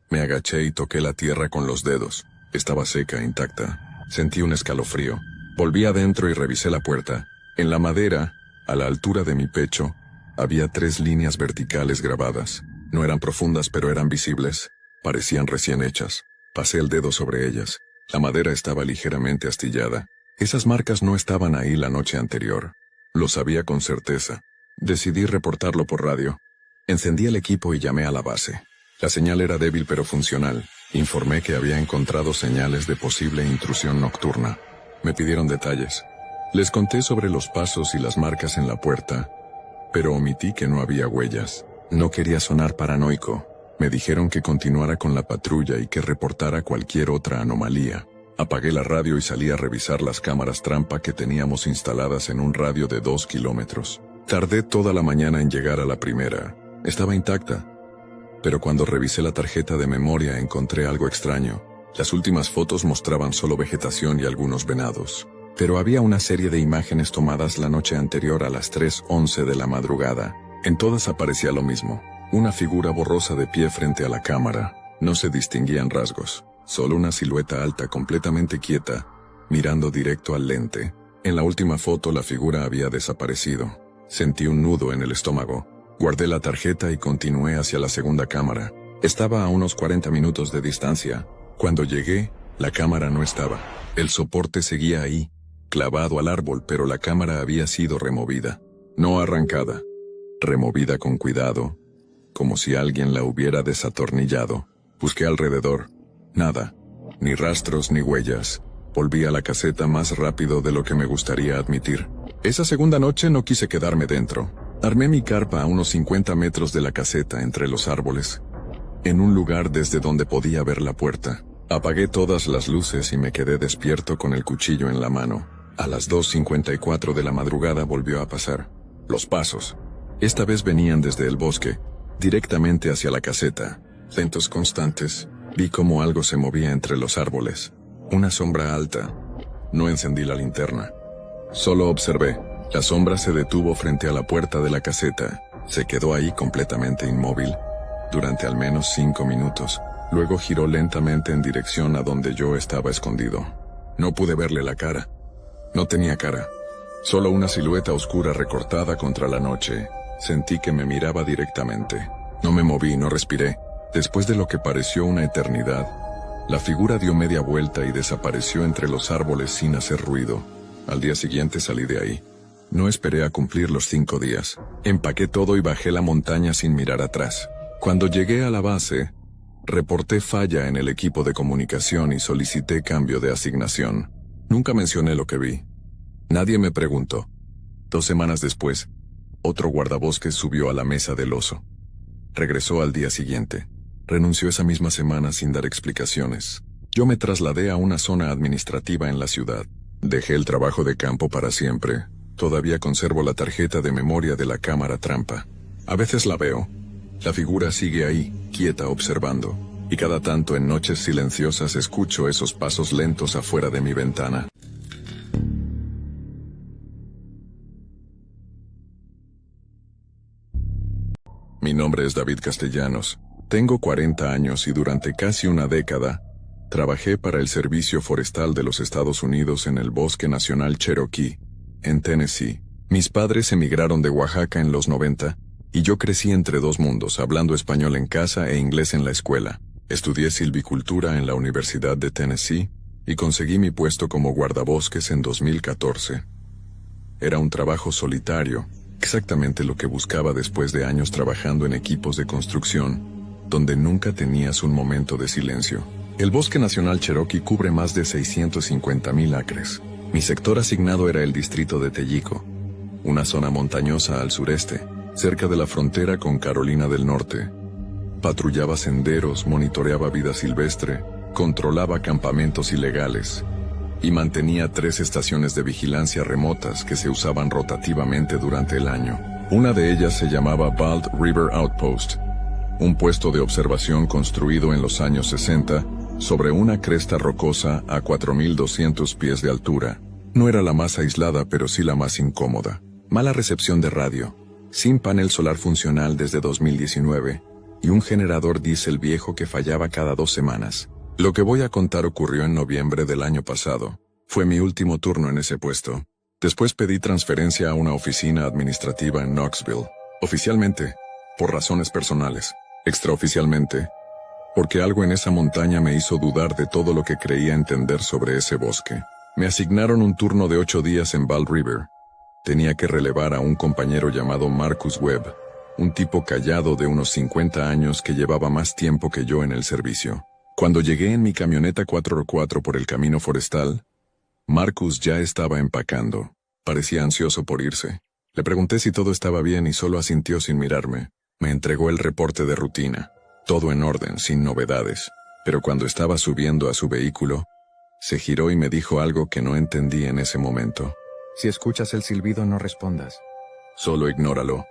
Me agaché y toqué la tierra con los dedos. Estaba seca, intacta. Sentí un escalofrío. Volví adentro y revisé la puerta. En la madera, a la altura de mi pecho, había 3 líneas verticales grabadas. No eran profundas, pero eran visibles. Parecían recién hechas. Pasé el dedo sobre ellas. La madera estaba ligeramente astillada. Esas marcas no estaban ahí la noche anterior. Lo sabía con certeza. Decidí reportarlo por radio. Encendí el equipo y llamé a la base. La señal era débil pero funcional. Informé que había encontrado señales de posible intrusión nocturna. Me pidieron detalles. Les conté sobre los pasos y las marcas en la puerta, pero omití que no había huellas. No quería sonar paranoico. Me dijeron que continuara con la patrulla y que reportara cualquier otra anomalía. Apagué la radio y salí a revisar las cámaras trampa que teníamos instaladas en un radio de 2 kilómetros. Tardé toda la mañana en llegar a la primera. Estaba intacta. Pero cuando revisé la tarjeta de memoria encontré algo extraño. Las últimas fotos mostraban solo vegetación y algunos venados. Pero había una serie de imágenes tomadas la noche anterior a las 3:11 de la madrugada. En todas aparecía lo mismo. Una figura borrosa de pie frente a la cámara. No se distinguían rasgos. Solo una silueta alta completamente quieta, mirando directo al lente. En la última foto la figura había desaparecido. Sentí un nudo en el estómago. Guardé la tarjeta y continué hacia la segunda cámara. Estaba a unos 40 minutos de distancia. Cuando llegué, la cámara no estaba. El soporte seguía ahí, clavado al árbol, pero la cámara había sido removida. No arrancada. Removida con cuidado, como si alguien la hubiera desatornillado. Busqué alrededor. Nada. Ni rastros ni huellas. Volví a la caseta más rápido de lo que me gustaría admitir. Esa segunda noche no quise quedarme dentro. Armé mi carpa a unos 50 metros de la caseta entre los árboles, en un lugar desde donde podía ver la puerta. Apagué todas las luces y me quedé despierto con el cuchillo en la mano. A las 2:54 de la madrugada volvió a pasar. Los pasos. Esta vez venían desde el bosque, directamente hacia la caseta. Lentos constantes. Vi cómo algo se movía entre los árboles. Una sombra alta. No encendí la linterna. Solo observé. La sombra se detuvo frente a la puerta de la caseta. Se quedó ahí completamente inmóvil durante al menos 5 minutos. Luego giró lentamente en dirección a donde yo estaba escondido. No pude verle la cara. No tenía cara, Solo una silueta oscura recortada contra la noche. Sentí que me miraba directamente. No me moví, no respiré. Después de lo que pareció una eternidad, la figura dio media vuelta y desapareció entre los árboles sin hacer ruido. Al día siguiente salí de ahí. No esperé a cumplir los 5 días. Empaqué todo y bajé la montaña sin mirar atrás. Cuando llegué a la base, reporté falla en el equipo de comunicación y solicité cambio de asignación. Nunca mencioné lo que vi. Nadie me preguntó. 2 semanas después, otro guardabosques subió a la mesa del oso. Regresó al día siguiente. Renunció esa misma semana sin dar explicaciones. Yo me trasladé a una zona administrativa en la ciudad. Dejé el trabajo de campo para siempre. Todavía conservo la tarjeta de memoria de la cámara trampa. A veces la veo. La figura sigue ahí, quieta, observando. Y cada tanto en noches silenciosas escucho esos pasos lentos afuera de mi ventana. Mi nombre es David Castellanos. Tengo 40 años y durante casi una década trabajé para el Servicio Forestal de los Estados Unidos en el Bosque Nacional Cherokee, en Tennessee. Mis padres emigraron de Oaxaca en los 90 y yo crecí entre dos mundos, hablando español en casa e inglés en la escuela. Estudié silvicultura en la Universidad de Tennessee y conseguí mi puesto como guardabosques en 2014. Era un trabajo solitario, exactamente lo que buscaba después de años trabajando en equipos de construcción, donde nunca tenías un momento de silencio. El Bosque Nacional Cherokee cubre más de 650,000 acres. Mi sector asignado era el distrito de Tellico, una zona montañosa al sureste, cerca de la frontera con Carolina del Norte. Patrullaba senderos, monitoreaba vida silvestre, controlaba campamentos ilegales y mantenía 3 estaciones de vigilancia remotas que se usaban rotativamente durante el año. Una de ellas se llamaba Bald River Outpost, un puesto de observación construido en los años 60 sobre una cresta rocosa a 4,200 pies de altura. No era la más aislada, pero sí la más incómoda. Mala recepción de radio, sin panel solar funcional desde 2019, y un generador diésel viejo que fallaba cada 2 semanas. Lo que voy a contar ocurrió en noviembre del año pasado. Fue mi último turno en ese puesto. Después pedí transferencia a una oficina administrativa en Knoxville. Oficialmente, por razones personales. Extraoficialmente, porque algo en esa montaña me hizo dudar de todo lo que creía entender sobre ese bosque. Me asignaron un turno de 8 días en Bald River. Tenía que relevar a un compañero llamado Marcus Webb, un tipo callado de unos 50 años que llevaba más tiempo que yo en el servicio. Cuando llegué en mi camioneta 4x4 por el camino forestal, Marcus ya estaba empacando. Parecía ansioso por irse. Le pregunté si todo estaba bien y solo asintió sin mirarme. Me entregó el reporte de rutina. Todo en orden, sin novedades. Pero cuando estaba subiendo a su vehículo, se giró y me dijo algo que no entendí en ese momento. Si escuchas el silbido, no respondas. Solo ignóralo.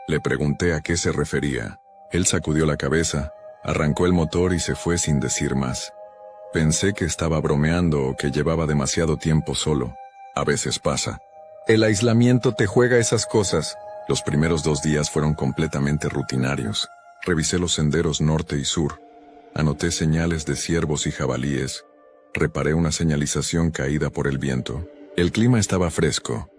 Le pregunté a qué se refería. Él sacudió la cabeza, arrancó el motor y se fue sin decir más. Pensé que estaba bromeando o que llevaba demasiado tiempo solo. A veces pasa. El aislamiento te juega esas cosas. Los primeros 2 días fueron completamente rutinarios. Revisé los senderos norte y sur. Anoté señales de ciervos y jabalíes. Reparé una señalización caída por el viento. El clima estaba fresco,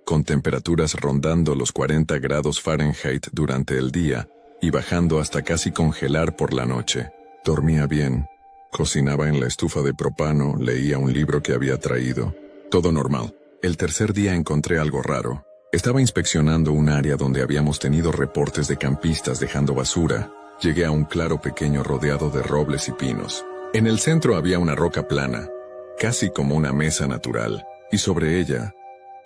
con temperaturas rondando los 40 grados Fahrenheit durante el día y bajando hasta casi congelar por la noche. Dormía bien. Cocinaba en la estufa de propano, leía un libro que había traído. Todo normal. El tercer día encontré algo raro. Estaba inspeccionando un área donde habíamos tenido reportes de campistas dejando basura. Llegué a un claro pequeño rodeado de robles y pinos. En el centro había una roca plana, casi como una mesa natural, y sobre ella,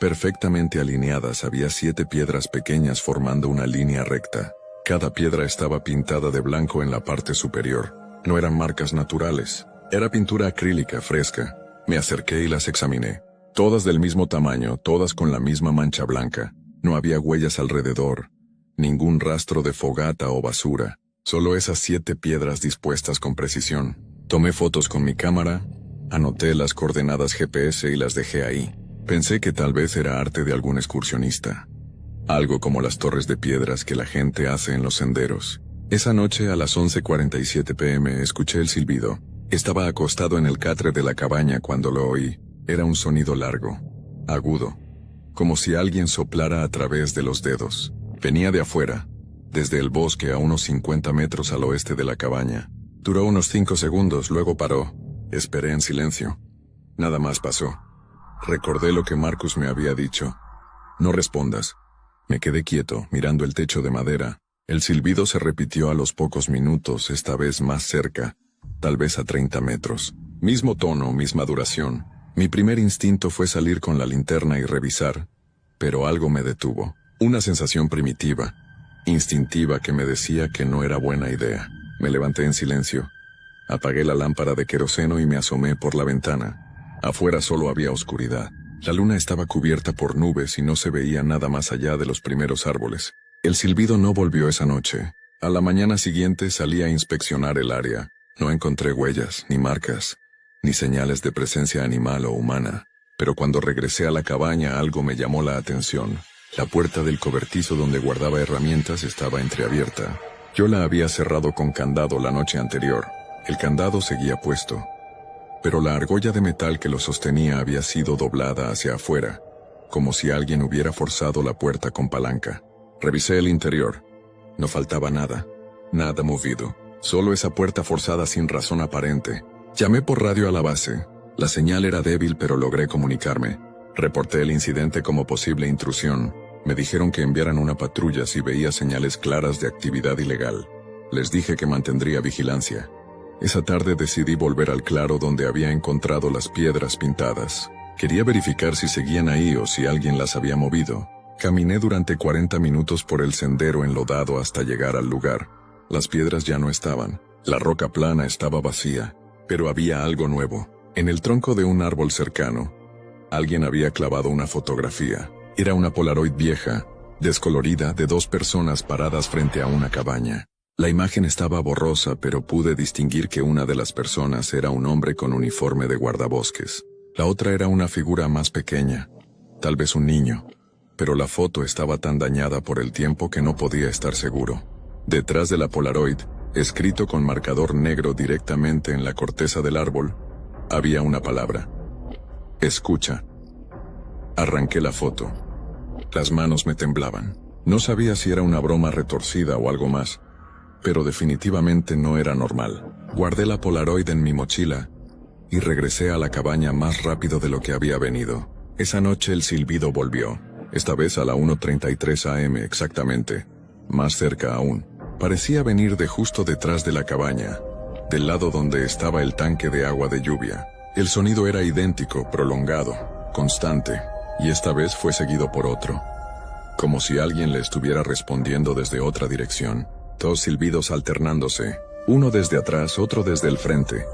perfectamente alineadas, había 7 piedras pequeñas formando una línea recta. Cada piedra estaba pintada de blanco en la parte superior. No eran marcas naturales, era pintura acrílica fresca. Me acerqué y las examiné. Todas del mismo tamaño, todas con la misma mancha blanca. No había huellas alrededor, ningún rastro de fogata o basura. Solo esas 7 piedras dispuestas con precisión. Tomé fotos con mi cámara, anoté las coordenadas GPS y las dejé ahí. Pensé que tal vez era arte de algún excursionista. Algo como las torres de piedras que la gente hace en los senderos. Esa noche a las 11:47 p.m. escuché el silbido. Estaba acostado en el catre de la cabaña cuando lo oí. Era un sonido largo, agudo, como si alguien soplara a través de los dedos. Venía de afuera, desde el bosque a unos 50 metros al oeste de la cabaña. Duró unos 5 segundos, luego paró. Esperé en silencio. Nada más pasó. Recordé lo que Marcus me había dicho. No respondas. Me quedé quieto, mirando el techo de madera. El silbido se repitió a los pocos minutos, esta vez más cerca, tal vez a 30 metros. Mismo tono, misma duración. Mi primer instinto fue salir con la linterna y revisar, pero algo me detuvo. Una sensación primitiva, instintiva, que me decía que no era buena idea. Me levanté en silencio. Apagué la lámpara de queroseno y me asomé por la ventana. Afuera solo había oscuridad. La luna estaba cubierta por nubes y no se veía nada más allá de los primeros árboles. El silbido no volvió esa noche. A la mañana siguiente salí a inspeccionar el área. No encontré huellas, ni marcas, ni señales de presencia animal o humana. Pero cuando regresé a la cabaña algo me llamó la atención. La puerta del cobertizo donde guardaba herramientas estaba entreabierta. Yo la había cerrado con candado la noche anterior. El candado seguía puesto, pero la argolla de metal que lo sostenía había sido doblada hacia afuera, como si alguien hubiera forzado la puerta con palanca. Revisé el interior. No faltaba nada. Nada movido. Solo esa puerta forzada sin razón aparente. Llamé por radio a la base. La señal era débil, pero logré comunicarme. Reporté el incidente como posible intrusión. Me dijeron que enviaran una patrulla si veía señales claras de actividad ilegal. Les dije que mantendría vigilancia. Esa tarde decidí volver al claro donde había encontrado las piedras pintadas. Quería verificar si seguían ahí o si alguien las había movido. Caminé durante 40 minutos por el sendero enlodado hasta llegar al lugar. Las piedras ya no estaban. La roca plana estaba vacía. Pero había algo nuevo. En el tronco de un árbol cercano, alguien había clavado una fotografía. Era una Polaroid vieja, descolorida, de 2 personas paradas frente a una cabaña. La imagen estaba borrosa, pero pude distinguir que una de las personas era un hombre con uniforme de guardabosques. La otra era una figura más pequeña, tal vez un niño, pero la foto estaba tan dañada por el tiempo que no podía estar seguro. Detrás de la Polaroid, escrito con marcador negro directamente en la corteza del árbol, había una palabra: escucha. Arranqué la foto. Las manos me temblaban. No sabía si era una broma retorcida o algo más, pero definitivamente no era normal. Guardé la Polaroid en mi mochila y regresé a la cabaña más rápido de lo que había venido. Esa noche el silbido volvió, esta vez a la 1:33 AM exactamente, más cerca aún. Parecía venir de justo detrás de la cabaña, del lado donde estaba el tanque de agua de lluvia. El sonido era idéntico, prolongado, constante, y esta vez fue seguido por otro, como si alguien le estuviera respondiendo desde otra dirección. 2 silbidos alternándose, uno desde atrás, otro desde el frente.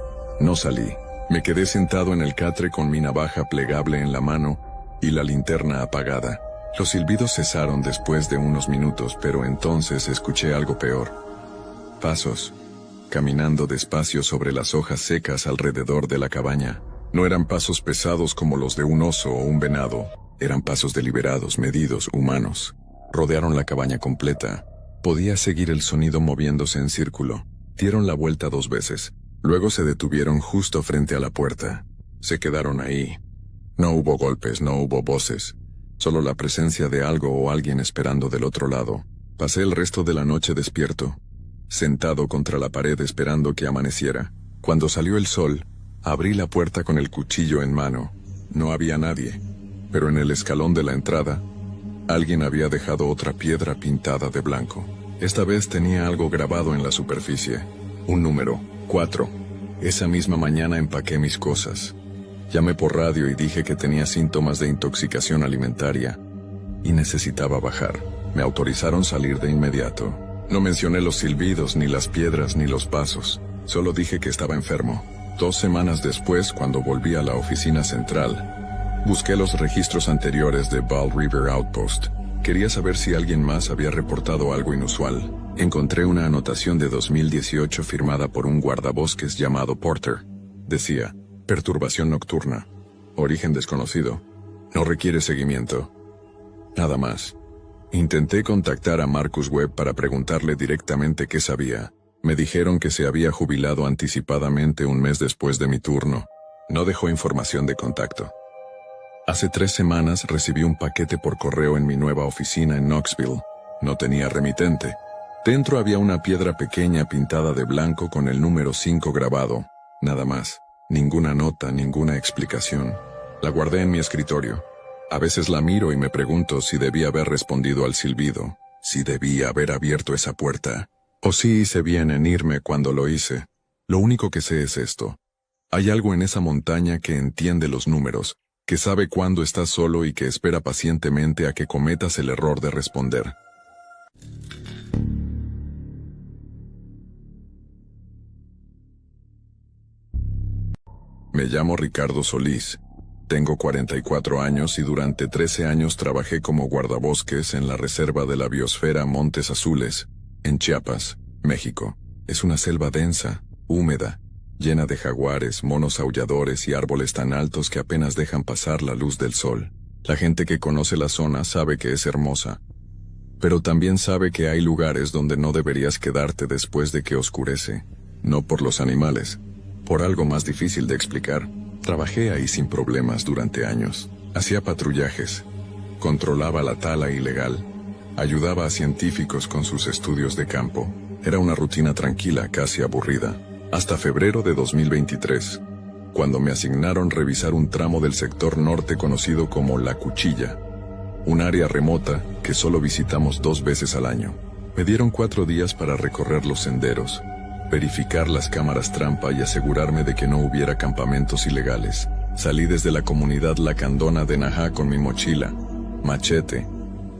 No salí. Me quedé sentado en el catre con mi navaja plegable en la mano y la linterna apagada. Los silbidos cesaron después de unos minutos, pero entonces escuché algo peor. Pasos, caminando despacio sobre las hojas secas alrededor de la cabaña. No eran pasos pesados como los de un oso o un venado. Eran pasos deliberados, medidos, humanos. Rodearon la cabaña completa. Podía seguir el sonido moviéndose en círculo. Dieron la vuelta 2 veces. Luego se detuvieron justo frente a la puerta. Se quedaron ahí. No hubo golpes, no hubo voces. Solo la presencia de algo o alguien esperando del otro lado. Pasé el resto de la noche despierto, sentado contra la pared esperando que amaneciera. Cuando salió el sol, abrí la puerta con el cuchillo en mano. No había nadie, pero en el escalón de la entrada, alguien había dejado otra piedra pintada de blanco. Esta vez tenía algo grabado en la superficie. Un número, 4. Esa misma mañana empaqué mis cosas. Llamé por radio y dije que tenía síntomas de intoxicación alimentaria y necesitaba bajar. Me autorizaron salir de inmediato. No mencioné los silbidos, ni las piedras, ni los pasos. Solo dije que estaba enfermo. 2 semanas después, cuando volví a la oficina central, busqué los registros anteriores de Ball River Outpost. Quería saber si alguien más había reportado algo inusual. Encontré una anotación de 2018 firmada por un guardabosques llamado Porter. Decía: perturbación nocturna. Origen desconocido. No requiere seguimiento. Nada más. Intenté contactar a Marcus Webb para preguntarle directamente qué sabía. Me dijeron que se había jubilado anticipadamente un mes después de mi turno. No dejó información de contacto. Hace 3 semanas recibí un paquete por correo en mi nueva oficina en Knoxville. No tenía remitente. Dentro había una piedra pequeña pintada de blanco con el número 5 grabado. Nada más. Ninguna nota, ninguna explicación. La guardé en mi escritorio. A veces la miro y me pregunto si debía haber respondido al silbido, si debía haber abierto esa puerta, o si hice bien en irme cuando lo hice. Lo único que sé es esto. Hay algo en esa montaña que entiende los números, que sabe cuándo estás solo y que espera pacientemente a que cometas el error de responder. Me llamo Ricardo Solís. Tengo 44 años y durante 13 años trabajé como guardabosques en la reserva de la biosfera Montes Azules, en Chiapas, México. Es una selva densa, húmeda, llena de jaguares, monos aulladores y árboles tan altos que apenas dejan pasar la luz del sol. La gente que conoce la zona sabe que es hermosa, pero también sabe que hay lugares donde no deberías quedarte después de que oscurece. No por los animales, por algo más difícil de explicar. Trabajé ahí sin problemas durante años. Hacía patrullajes, controlaba la tala ilegal, ayudaba a científicos con sus estudios de campo. Era una rutina tranquila, casi aburrida. Hasta febrero de 2023, cuando me asignaron revisar un tramo del sector norte conocido como La Cuchilla, un área remota que solo visitamos 2 veces al año. Me dieron 4 días para recorrer los senderos, verificar las cámaras trampa y asegurarme de que no hubiera campamentos ilegales. Salí desde la comunidad lacandona de Najá con mi mochila, machete,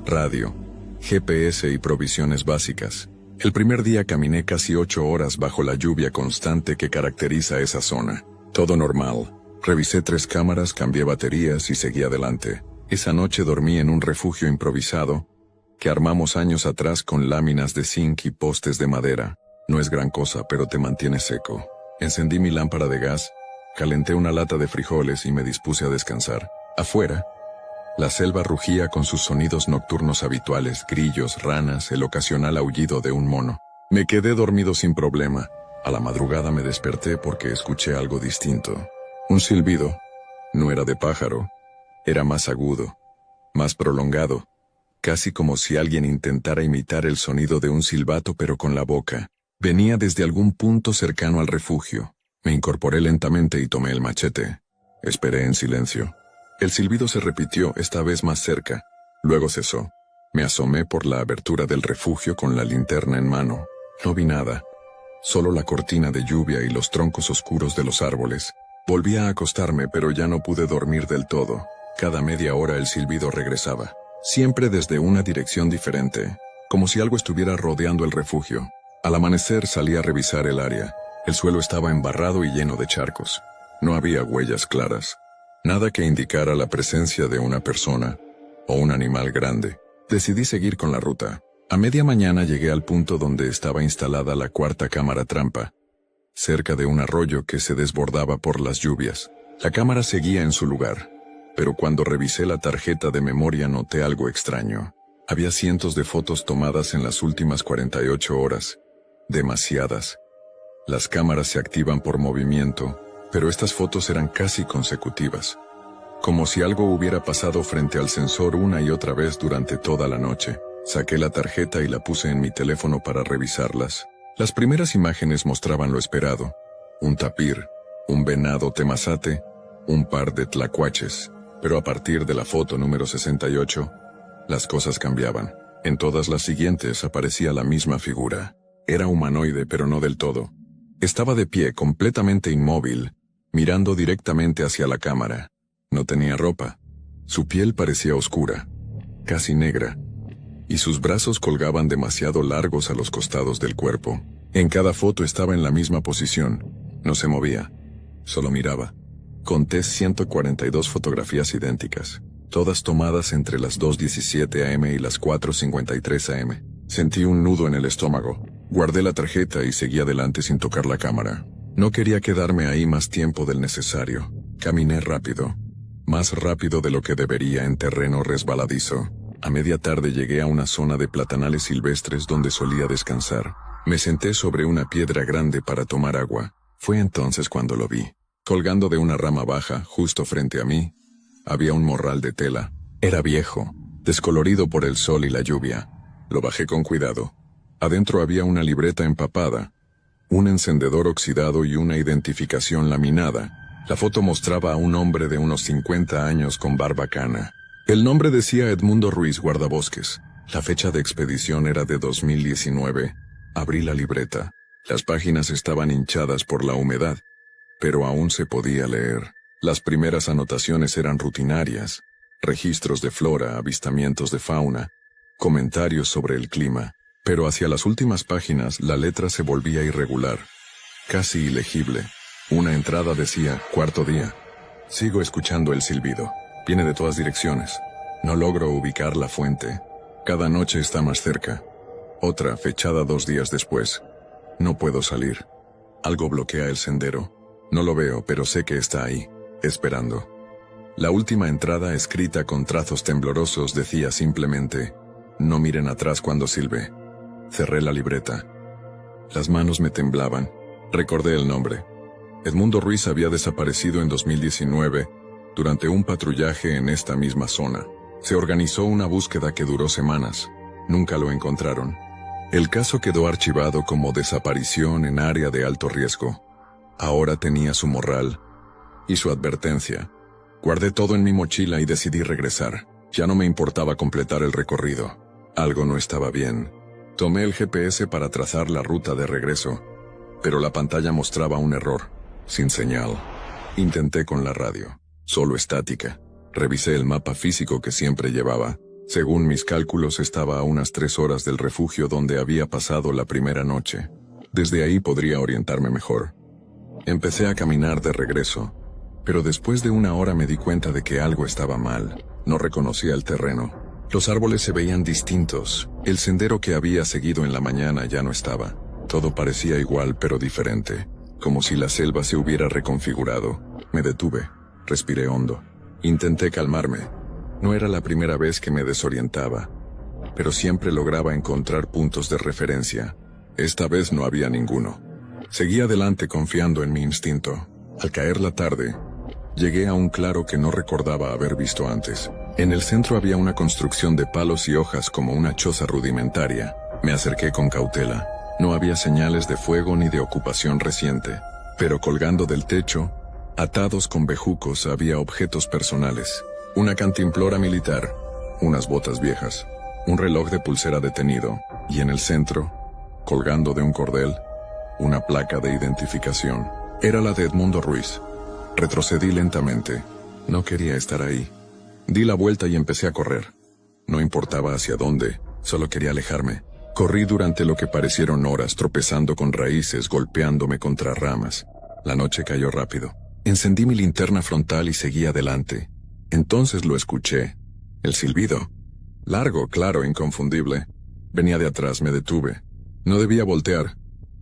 radio, GPS y provisiones básicas. El primer día caminé casi 8 horas bajo la lluvia constante que caracteriza esa zona. Todo normal. Revisé 3 cámaras, cambié baterías y seguí adelante. Esa noche dormí en un refugio improvisado que armamos años atrás con láminas de zinc y postes de madera. No es gran cosa, pero te mantiene seco. Encendí mi lámpara de gas, calenté una lata de frijoles y me dispuse a descansar. Afuera, la selva rugía con sus sonidos nocturnos habituales, grillos, ranas, el ocasional aullido de un mono. Me quedé dormido sin problema. A la madrugada me desperté porque escuché algo distinto. Un silbido. No era de pájaro. Era más agudo, más prolongado, casi como si alguien intentara imitar el sonido de un silbato pero con la boca. Venía desde algún punto cercano al refugio. Me incorporé lentamente y tomé el machete. Esperé en silencio. El silbido se repitió, esta vez más cerca. Luego cesó. Me asomé por la abertura del refugio con la linterna en mano. No vi nada. Solo la cortina de lluvia y los troncos oscuros de los árboles. Volví a acostarme, pero ya no pude dormir del todo. Cada media hora el silbido regresaba. Siempre desde una dirección diferente, como si algo estuviera rodeando el refugio. Al amanecer salí a revisar el área. El suelo estaba embarrado y lleno de charcos. No había huellas claras. Nada que indicara la presencia de una persona o un animal grande. Decidí seguir con la ruta. A media mañana llegué al punto donde estaba instalada la 4ª cámara trampa, cerca de un arroyo que se desbordaba por las lluvias. La cámara seguía en su lugar, pero cuando revisé la tarjeta de memoria noté algo extraño. Había cientos de fotos tomadas en las últimas 48 horas. Demasiadas. Las cámaras se activan por movimiento, pero estas fotos eran casi consecutivas. Como si algo hubiera pasado frente al sensor una y otra vez durante toda la noche. Saqué la tarjeta y la puse en mi teléfono para revisarlas. Las primeras imágenes mostraban lo esperado. Un tapir, un venado temazate, un par de tlacuaches. Pero a partir de la foto número 68, las cosas cambiaban. En todas las siguientes aparecía la misma figura. Era humanoide, pero no del todo. Estaba de pie, completamente inmóvil, mirando directamente hacia la cámara. No tenía ropa. Su piel parecía oscura, casi negra, y sus brazos colgaban demasiado largos a los costados del cuerpo. En cada foto estaba en la misma posición. No se movía, solo miraba. Conté 142 fotografías idénticas, todas tomadas entre las 2:17 am y las 4:53 am. Sentí un nudo en el estómago. Guardé la tarjeta y seguí adelante sin tocar la cámara. No quería quedarme ahí más tiempo del necesario. Caminé rápido, más rápido de lo que debería en terreno resbaladizo. A media tarde llegué a una zona de platanales silvestres donde solía descansar. Me senté sobre una piedra grande para tomar agua. Fue entonces cuando lo vi. Colgando de una rama baja, justo frente a mí, Había un morral de tela. Era viejo, descolorido por el sol y la lluvia. Lo bajé con cuidado. Adentro había una libreta empapada, un encendedor oxidado y una identificación laminada. La foto mostraba a un hombre de unos 50 años con barba cana. El nombre decía Edmundo Ruiz, guardabosques. La fecha de expedición era de 2019. Abrí la libreta. Las páginas estaban hinchadas por la humedad, pero aún se podía leer. Las primeras anotaciones eran rutinarias. Registros de flora, avistamientos de fauna, comentarios sobre el clima. Pero hacia las últimas páginas la letra se volvía irregular, casi ilegible. Una entrada decía, 4º día. Sigo escuchando el silbido. Viene de todas direcciones. No logro ubicar la fuente. Cada noche está más cerca. Otra, fechada 2 días después. No puedo salir. Algo bloquea el sendero. No lo veo, pero sé que está ahí, esperando. La última entrada, escrita con trazos temblorosos, decía simplemente, no miren atrás cuando silbe. Cerré la libreta. Las manos me temblaban. Recordé el nombre. Edmundo Ruiz había desaparecido en 2019 durante un patrullaje en esta misma zona. Se organizó una búsqueda que duró semanas. Nunca lo encontraron. El caso quedó archivado como desaparición en área de alto riesgo. Ahora tenía su morral y su advertencia. Guardé todo en mi mochila y decidí regresar. Ya no me importaba completar el recorrido. Algo no estaba bien. Tomé el GPS para trazar la ruta de regreso, pero la pantalla mostraba un error, sin señal. Intenté con la radio, solo estática. Revisé el mapa físico que siempre llevaba. Según mis cálculos, estaba a unas 3 horas del refugio donde había pasado la primera noche. Desde ahí podría orientarme mejor. Empecé a caminar de regreso, pero después de 1 hora me di cuenta de que algo estaba mal. No reconocía el terreno. Los árboles se veían distintos. El sendero que había seguido en la mañana ya no estaba. Todo parecía igual pero diferente, como si la selva se hubiera reconfigurado. Me detuve, respiré hondo. Intenté calmarme. No era la primera vez que me desorientaba, pero siempre lograba encontrar puntos de referencia. Esta vez no había ninguno. Seguí adelante confiando en mi instinto. Al caer la tarde, llegué a un claro que no recordaba haber visto antes. En el centro había una construcción de palos y hojas como una choza rudimentaria. Me acerqué con cautela. No había señales de fuego ni de ocupación reciente, pero colgando del techo, atados con bejucos, había objetos personales. Una cantimplora militar, unas botas viejas, un reloj de pulsera detenido, y en el centro, colgando de un cordel, una placa de identificación. Era la de Edmundo Ruiz. Retrocedí lentamente. No quería estar ahí. Di la vuelta y empecé a correr. No importaba hacia dónde, solo quería alejarme. Corrí durante lo que parecieron horas, tropezando con raíces, golpeándome contra ramas. La noche cayó rápido. Encendí mi linterna frontal y seguí adelante. Entonces lo escuché. El silbido. Largo, claro, inconfundible. Venía de atrás, me detuve. No debía voltear.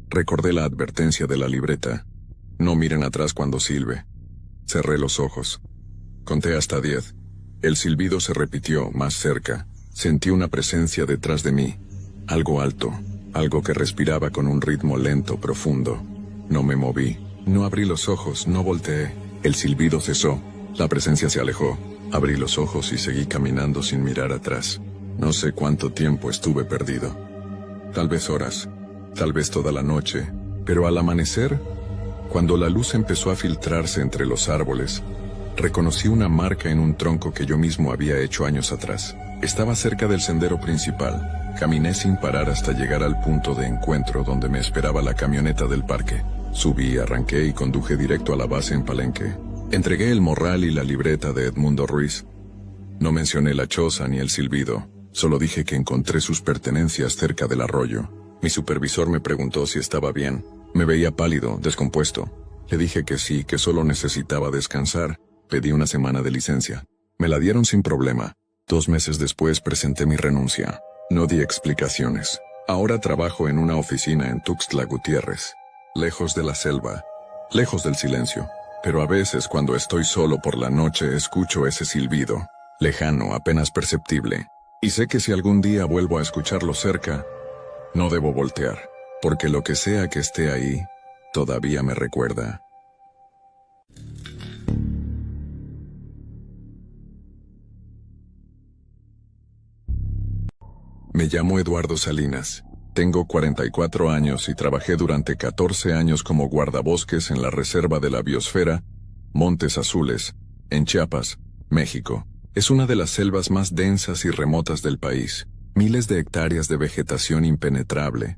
Recordé la advertencia de la libreta. No miren atrás cuando silbe. Cerré los ojos. Conté hasta 10. El silbido se repitió, más cerca. Sentí una presencia detrás de mí. Algo alto, algo que respiraba con un ritmo lento, profundo. No me moví, no abrí los ojos, no volteé. El silbido cesó, la presencia se alejó. Abrí los ojos y seguí caminando sin mirar atrás. No sé cuánto tiempo estuve perdido. Tal vez horas, tal vez toda la noche, pero al amanecer, cuando la luz empezó a filtrarse entre los árboles, reconocí una marca en un tronco que yo mismo había hecho años atrás. Estaba cerca del sendero principal. Caminé sin parar hasta llegar al punto de encuentro donde me esperaba la camioneta del parque. Subí, arranqué y conduje directo a la base en Palenque. Entregué el morral y la libreta de Edmundo Ruiz. No mencioné la choza ni el silbido, solo dije que encontré sus pertenencias cerca del arroyo. Mi supervisor me preguntó si estaba bien. Me veía pálido, descompuesto. Le dije que sí, que solo necesitaba descansar. Pedí 1 semana de licencia. Me la dieron sin problema. 2 meses después presenté mi renuncia. No di explicaciones. Ahora trabajo en una oficina en Tuxtla Gutiérrez, lejos de la selva, lejos del silencio. Pero a veces cuando estoy solo por la noche escucho ese silbido, lejano, apenas perceptible. Y sé que si algún día vuelvo a escucharlo cerca, no debo voltear, porque lo que sea que esté ahí, todavía me recuerda. Me llamo Eduardo Salinas. Tengo 44 años y trabajé durante 14 años como guardabosques en la Reserva de la Biosfera, Montes Azules, en Chiapas, México. Es una de las selvas más densas y remotas del país. Miles de hectáreas de vegetación impenetrable.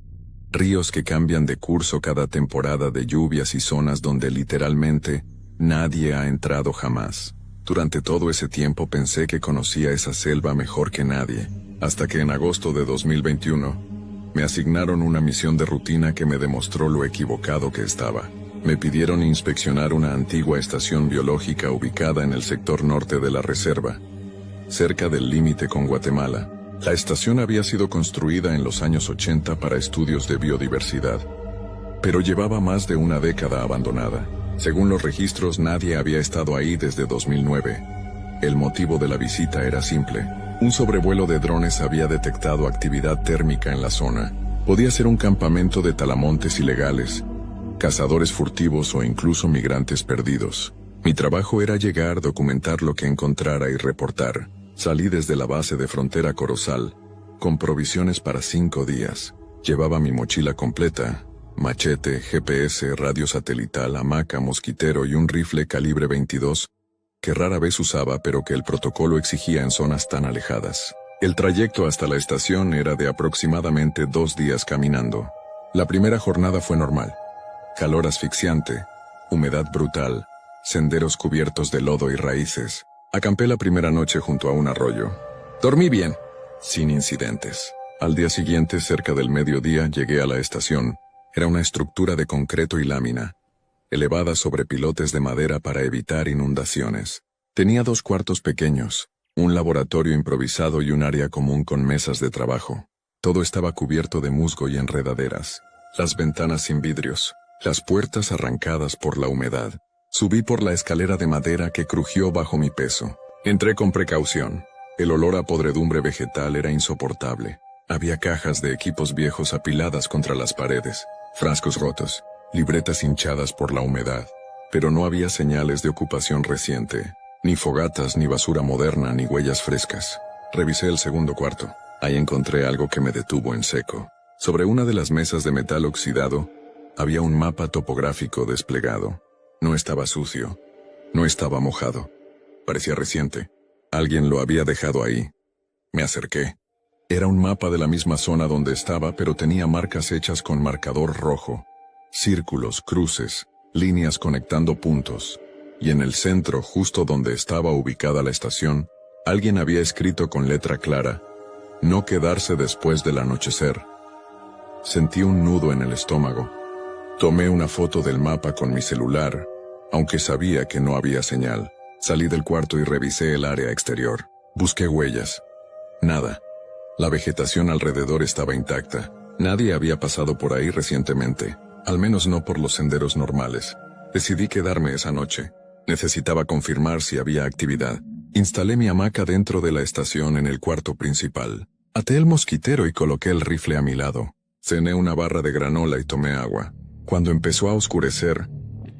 Ríos que cambian de curso cada temporada de lluvias y zonas donde literalmente nadie ha entrado jamás. Durante todo ese tiempo pensé que conocía esa selva mejor que nadie, hasta que en agosto de 2021 me asignaron una misión de rutina que me demostró lo equivocado que estaba. Me pidieron inspeccionar una antigua estación biológica ubicada en el sector norte de la reserva, cerca del límite con Guatemala. La estación había sido construida en los años 80 para estudios de biodiversidad, pero llevaba más de una década abandonada. Según los registros, nadie había estado ahí desde 2009. El motivo de la visita era simple. Un sobrevuelo de drones había detectado actividad térmica en la zona. Podía ser un campamento de talamontes ilegales, cazadores furtivos o incluso migrantes perdidos. Mi trabajo era llegar, documentar lo que encontrara y reportar. Salí desde la base de frontera Corozal, con provisiones para 5 días. Llevaba mi mochila completa, machete, GPS, radio satelital, hamaca, mosquitero y un rifle calibre 22, que rara vez usaba pero que el protocolo exigía en zonas tan alejadas. El trayecto hasta la estación era de aproximadamente 2 días caminando. La primera jornada fue normal. Calor asfixiante, humedad brutal, senderos cubiertos de lodo y raíces. Acampé la primera noche junto a un arroyo. Dormí bien, sin incidentes. Al día siguiente, cerca del mediodía, llegué a la estación. Era una estructura de concreto y lámina, elevada sobre pilotes de madera para evitar inundaciones. Tenía 2 cuartos pequeños, un laboratorio improvisado y un área común con mesas de trabajo. Todo estaba cubierto de musgo y enredaderas. Las ventanas sin vidrios, las puertas arrancadas por la humedad. Subí por la escalera de madera que crujió bajo mi peso. Entré con precaución. El olor a podredumbre vegetal era insoportable. Había cajas de equipos viejos apiladas contra las paredes, frascos rotos, libretas hinchadas por la humedad. Pero no había señales de ocupación reciente, ni fogatas, ni basura moderna, ni huellas frescas. Revisé el segundo cuarto. Ahí encontré algo que me detuvo en seco. Sobre una de las mesas de metal oxidado, había un mapa topográfico desplegado. No estaba sucio, no estaba mojado. Parecía reciente. Alguien lo había dejado ahí. Me acerqué. Era un mapa de la misma zona donde estaba, pero tenía marcas hechas con marcador rojo. Círculos, cruces, líneas conectando puntos. Y en el centro, justo donde estaba ubicada la estación, alguien había escrito con letra clara: no quedarse después del anochecer. Sentí un nudo en el estómago. Tomé una foto del mapa con mi celular, aunque sabía que no había señal. Salí del cuarto y revisé el área exterior. Busqué huellas. Nada. La vegetación alrededor estaba intacta. Nadie había pasado por ahí recientemente, al menos no por los senderos normales. Decidí quedarme esa noche. Necesitaba confirmar si había actividad. Instalé mi hamaca dentro de la estación en el cuarto principal. Até el mosquitero y coloqué el rifle a mi lado. Cené una barra de granola y tomé agua. Cuando empezó a oscurecer,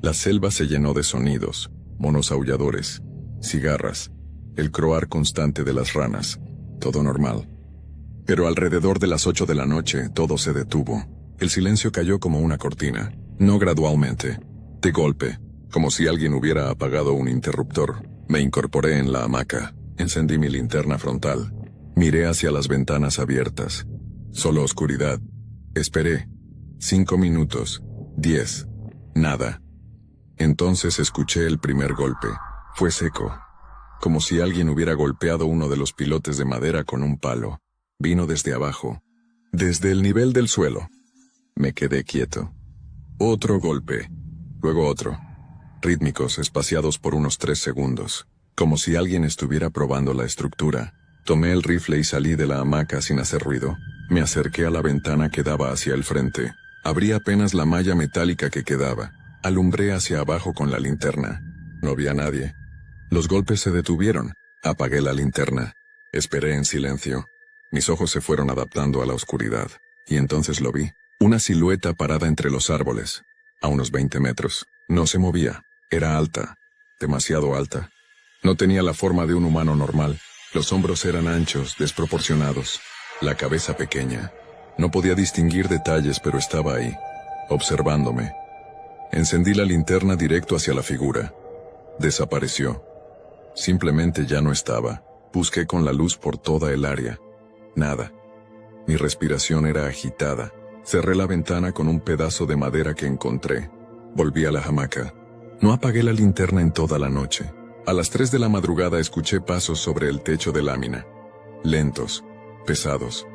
la selva se llenó de sonidos, monos aulladores, cigarras, el croar constante de las ranas, todo normal. Pero alrededor de las 8 de la noche, todo se detuvo. El silencio cayó como una cortina, no gradualmente, de golpe, como si alguien hubiera apagado un interruptor. Me incorporé en la hamaca, encendí mi linterna frontal, miré hacia las ventanas abiertas. Solo oscuridad. Esperé. 5 minutos. 10. Nada. Entonces escuché el primer golpe. Fue seco, como si alguien hubiera golpeado uno de los pilotes de madera con un palo. Vino desde abajo, desde el nivel del suelo. Me quedé quieto. Otro golpe, luego otro. Rítmicos, espaciados por unos 3 segundos, como si alguien estuviera probando la estructura. Tomé el rifle y salí de la hamaca sin hacer ruido. Me acerqué a la ventana que daba hacia el frente. Abrí apenas la malla metálica que quedaba. Alumbré hacia abajo con la linterna. No había nadie. Los golpes se detuvieron. Apagué la linterna. Esperé en silencio. Mis ojos se fueron adaptando a la oscuridad. Y entonces lo vi. Una silueta parada entre los árboles, a unos 20 metros. No se movía. Era alta. Demasiado alta. No tenía la forma de un humano normal. Los hombros eran anchos, desproporcionados. la cabeza pequeña. No podía distinguir detalles, pero estaba ahí, observándome. Encendí la linterna directo hacia la figura. Desapareció. Simplemente ya no estaba. Busqué con la luz por toda el área. Nada. Mi respiración era agitada. Cerré la ventana con un pedazo de madera que encontré. Volví a la hamaca. No apagué la linterna en toda la noche. A las 3 de la madrugada escuché pasos sobre el techo de lámina. Lentos, pesados.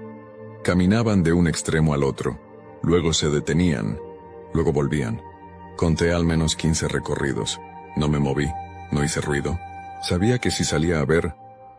Caminaban de un extremo al otro. Luego se detenían. Luego volvían. Conté al menos 15 recorridos. No me moví. No hice ruido. Sabía que si salía a ver,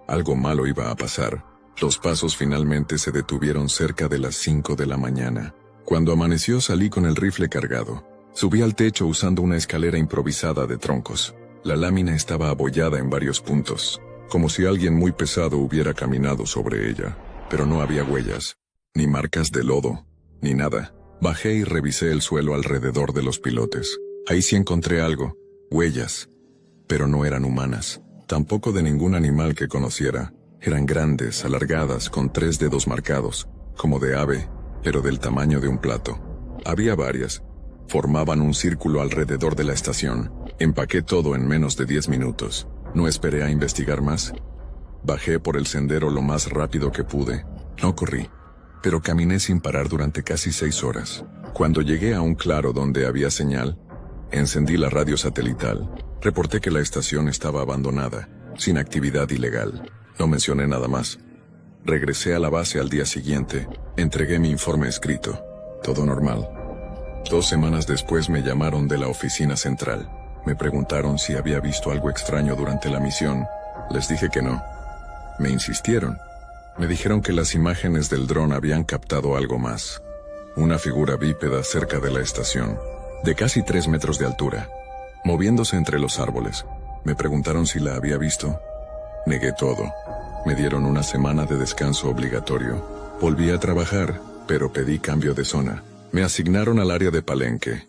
algo malo iba a pasar. Los pasos finalmente se detuvieron cerca de las 5 de la mañana. Cuando amaneció salí con el rifle cargado. Subí al techo usando una escalera improvisada de troncos. La lámina estaba abollada en varios puntos, como si alguien muy pesado hubiera caminado sobre ella. Pero no había huellas, ni marcas de lodo, ni nada. Bajé y revisé el suelo alrededor de los pilotes. Ahí sí encontré algo, huellas, pero no eran humanas. Tampoco de ningún animal que conociera. Eran grandes, alargadas, con 3 dedos marcados, como de ave, pero del tamaño de un plato. Había varias. Formaban un círculo alrededor de la estación. Empaqué todo en menos de 10 minutos. No esperé a investigar más. Bajé por el sendero lo más rápido que pude. No corrí, pero caminé sin parar durante casi 6 horas. Cuando llegué a un claro donde había señal, encendí la radio satelital. Reporté que la estación estaba abandonada, sin actividad ilegal. No mencioné nada más. Regresé a la base al día siguiente. Entregué mi informe escrito. Todo normal. 2 semanas después me llamaron de la oficina central. Me preguntaron si había visto algo extraño durante la misión. Les dije que no. Me insistieron. Me dijeron que las imágenes del dron habían captado algo más. Una figura bípeda cerca de la estación, de casi 3 metros de altura, moviéndose entre los árboles. Me preguntaron si la había visto. Negué todo. Me dieron una semana de descanso obligatorio. Volví a trabajar, pero pedí cambio de zona. Me asignaron al área de Palenque,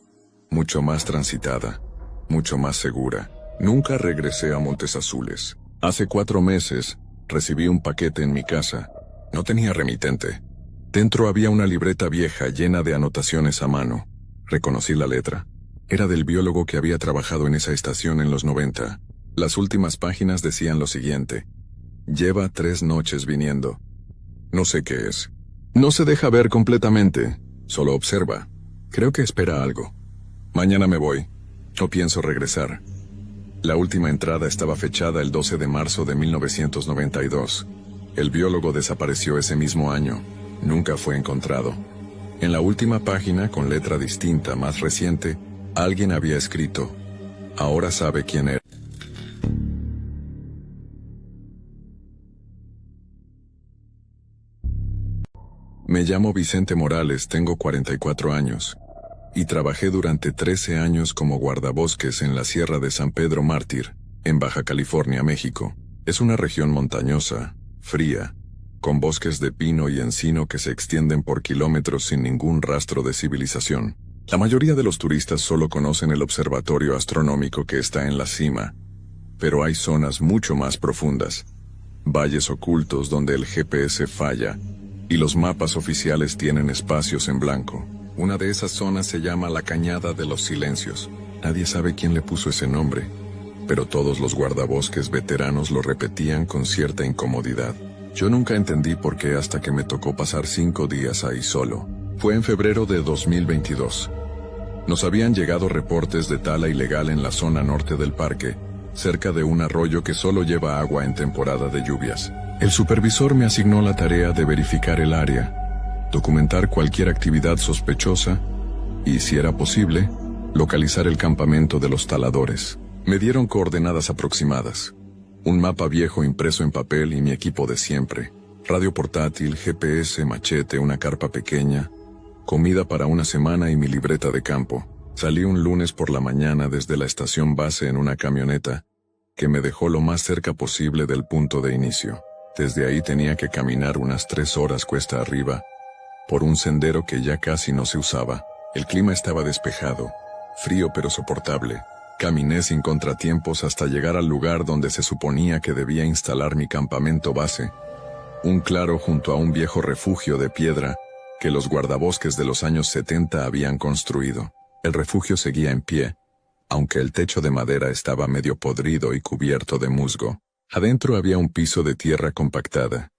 mucho más transitada, mucho más segura. Nunca regresé a Montes Azules. Hace 4 meses, recibí un paquete en mi casa. No tenía remitente. Dentro había una libreta vieja llena de anotaciones a mano. Reconocí la letra. Era del biólogo que había trabajado en esa estación en los 90. Las últimas páginas decían lo siguiente: lleva 3 noches viniendo. No sé qué es. No se deja ver completamente, solo observa. Creo que espera algo. Mañana me voy. No pienso regresar. La última entrada estaba fechada el 12 de marzo de 1992. El biólogo desapareció ese mismo año. Nunca fue encontrado. En la última página, con letra distinta, más reciente, alguien había escrito: ahora sabe quién era. Me llamo Vicente Morales, tengo 44 años. Y trabajé durante 13 años como guardabosques en la Sierra de San Pedro Mártir, en Baja California, México. Es una región montañosa, fría, con bosques de pino y encino que se extienden por kilómetros sin ningún rastro de civilización. La mayoría de los turistas solo conocen el observatorio astronómico que está en la cima, pero hay zonas mucho más profundas, valles ocultos donde el GPS falla, y los mapas oficiales tienen espacios en blanco. Una de esas zonas se llama la Cañada de los Silencios. Nadie sabe quién le puso ese nombre, pero todos los guardabosques veteranos lo repetían con cierta incomodidad. Yo nunca entendí por qué hasta que me tocó pasar 5 días ahí solo. Fue en febrero de 2022. Nos habían llegado reportes de tala ilegal en la zona norte del parque, cerca de un arroyo que solo lleva agua en temporada de lluvias. El supervisor me asignó la tarea de verificar el área, documentar cualquier actividad sospechosa y, si era posible, localizar el campamento de los taladores. Me dieron coordenadas aproximadas, un mapa viejo impreso en papel y mi equipo de siempre: radio portátil, GPS, machete, una carpa pequeña, comida para una semana y mi libreta de campo. Salí un lunes por la mañana desde la estación base en una camioneta que me dejó lo más cerca posible del punto de inicio. Desde ahí tenía que caminar unas 3 horas cuesta arriba, por un sendero que ya casi no se usaba. El clima estaba despejado, frío pero soportable. Caminé sin contratiempos hasta llegar al lugar donde se suponía que debía instalar mi campamento base. un claro junto a un viejo refugio de piedra que los guardabosques de los años 70 habían construido. El refugio seguía en pie, aunque el techo de madera estaba medio podrido y cubierto de musgo. Adentro había un piso de tierra compactada,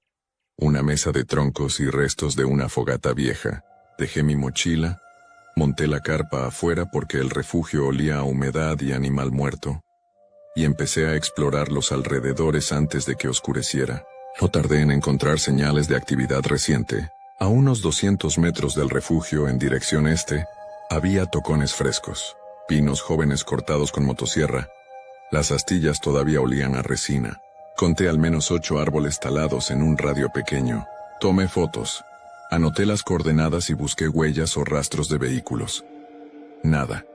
una mesa de troncos y restos de una fogata vieja. Dejé mi mochila, monté la carpa afuera porque el refugio olía a humedad y animal muerto, y empecé a explorar los alrededores antes de que oscureciera. No tardé en encontrar señales de actividad reciente. A unos 200 metros del refugio en dirección este, había tocones frescos, pinos jóvenes cortados con motosierra. Las astillas todavía olían a resina. Conté al menos 8 árboles talados en un radio pequeño. Tomé fotos. Anoté las coordenadas y busqué huellas o rastros de vehículos. Nada.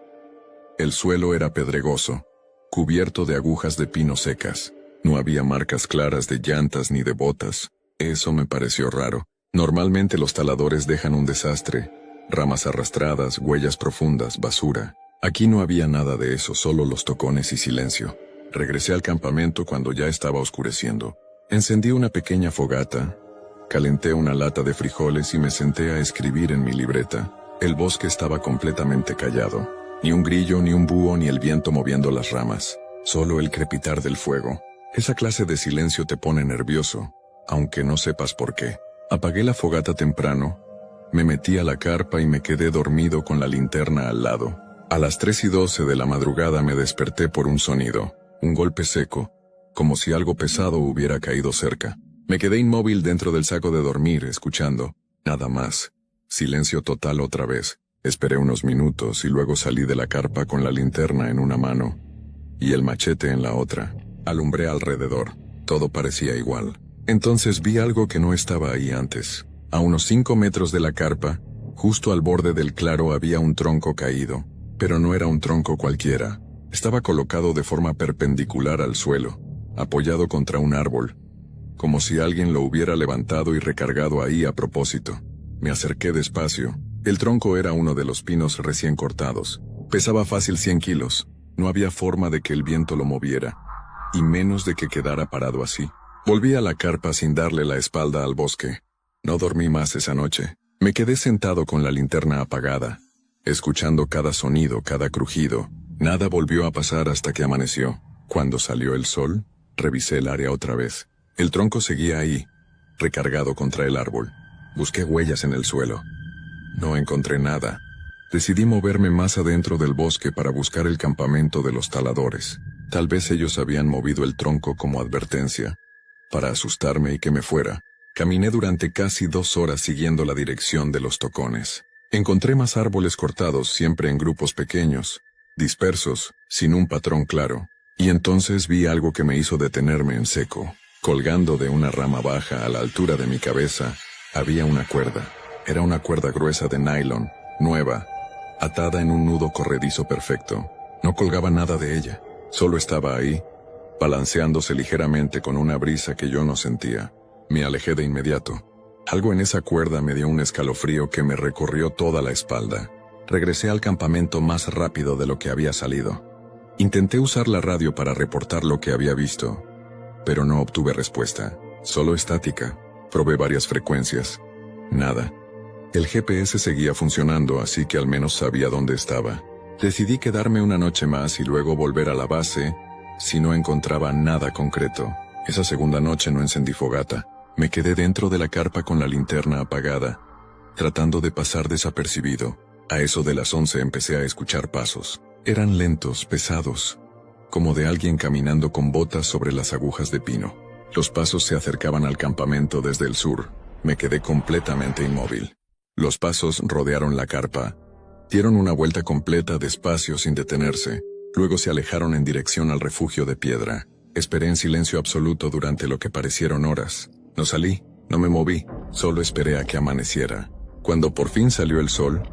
El suelo era pedregoso, cubierto de agujas de pino secas. No había marcas claras de llantas ni de botas. Eso me pareció raro. Normalmente los taladores dejan un desastre, ramas arrastradas, huellas profundas, basura. Aquí no había nada de eso, solo los tocones y silencio. Regresé al campamento cuando ya estaba oscureciendo. Encendí una pequeña fogata, calenté una lata de frijoles y me senté a escribir en mi libreta. El bosque estaba completamente callado. Ni un grillo, ni un búho, ni el viento moviendo las ramas. Solo el crepitar del fuego. Esa clase de silencio te pone nervioso, aunque no sepas por qué. Apagué la fogata temprano, me metí a la carpa y me quedé dormido con la linterna al lado. A las 3:12 de la madrugada me desperté por un sonido, un golpe seco, como si algo pesado hubiera caído cerca. Me quedé inmóvil dentro del saco de dormir, escuchando, nada más. Silencio total otra vez. Esperé unos minutos y luego salí de la carpa con la linterna en una mano y el machete en la otra. Alumbré alrededor. Todo parecía igual. Entonces vi algo que no estaba ahí antes. A unos 5 metros de la carpa, justo al borde del claro había un tronco caído, pero no era un tronco cualquiera. Estaba colocado de forma perpendicular al suelo, apoyado contra un árbol, como si alguien lo hubiera levantado y recargado ahí a propósito. Me acerqué despacio. El tronco era uno de los pinos recién cortados. Pesaba fácil 100 kilos. No había forma de que el viento lo moviera, y menos de que quedara parado así. Volví a la carpa sin darle la espalda al bosque. No dormí más esa noche. Me quedé sentado con la linterna apagada, escuchando cada sonido, cada crujido. Nada volvió a pasar hasta que amaneció. Cuando salió el sol, revisé el área otra vez. El tronco seguía ahí, recargado contra el árbol. Busqué huellas en el suelo. No encontré nada. Decidí moverme más adentro del bosque para buscar el campamento de los taladores. Tal vez ellos habían movido el tronco como advertencia, para asustarme y que me fuera. Caminé durante casi 2 horas siguiendo la dirección de los tocones. Encontré más árboles cortados, siempre en grupos pequeños, dispersos, sin un patrón claro. Y entonces vi algo que me hizo detenerme en seco. Colgando de una rama baja a la altura de mi cabeza, había una cuerda. Era una cuerda gruesa de nylon, nueva, atada en un nudo corredizo perfecto. No colgaba nada de ella, solo estaba ahí, balanceándose ligeramente con una brisa que yo no sentía. Me alejé de inmediato. Algo en esa cuerda me dio un escalofrío que me recorrió toda la espalda. Regresé al campamento más rápido de lo que había salido. Intenté usar la radio para reportar lo que había visto, pero no obtuve respuesta, solo estática. Probé varias frecuencias. Nada. El GPS seguía funcionando, así que al menos sabía dónde estaba. Decidí quedarme una noche más y luego volver a la base, si no encontraba nada concreto. Esa segunda noche no encendí fogata. Me quedé dentro de la carpa con la linterna apagada, tratando de pasar desapercibido. A eso de las 11 empecé a escuchar pasos. Eran lentos, pesados, como de alguien caminando con botas sobre las agujas de pino. Los pasos se acercaban al campamento desde el sur. Me quedé completamente inmóvil. Los pasos rodearon la carpa, dieron una vuelta completa despacio sin detenerse. Luego se alejaron en dirección al refugio de piedra. Esperé en silencio absoluto durante lo que parecieron horas. No salí, no me moví, solo esperé a que amaneciera. Cuando por fin salió el sol,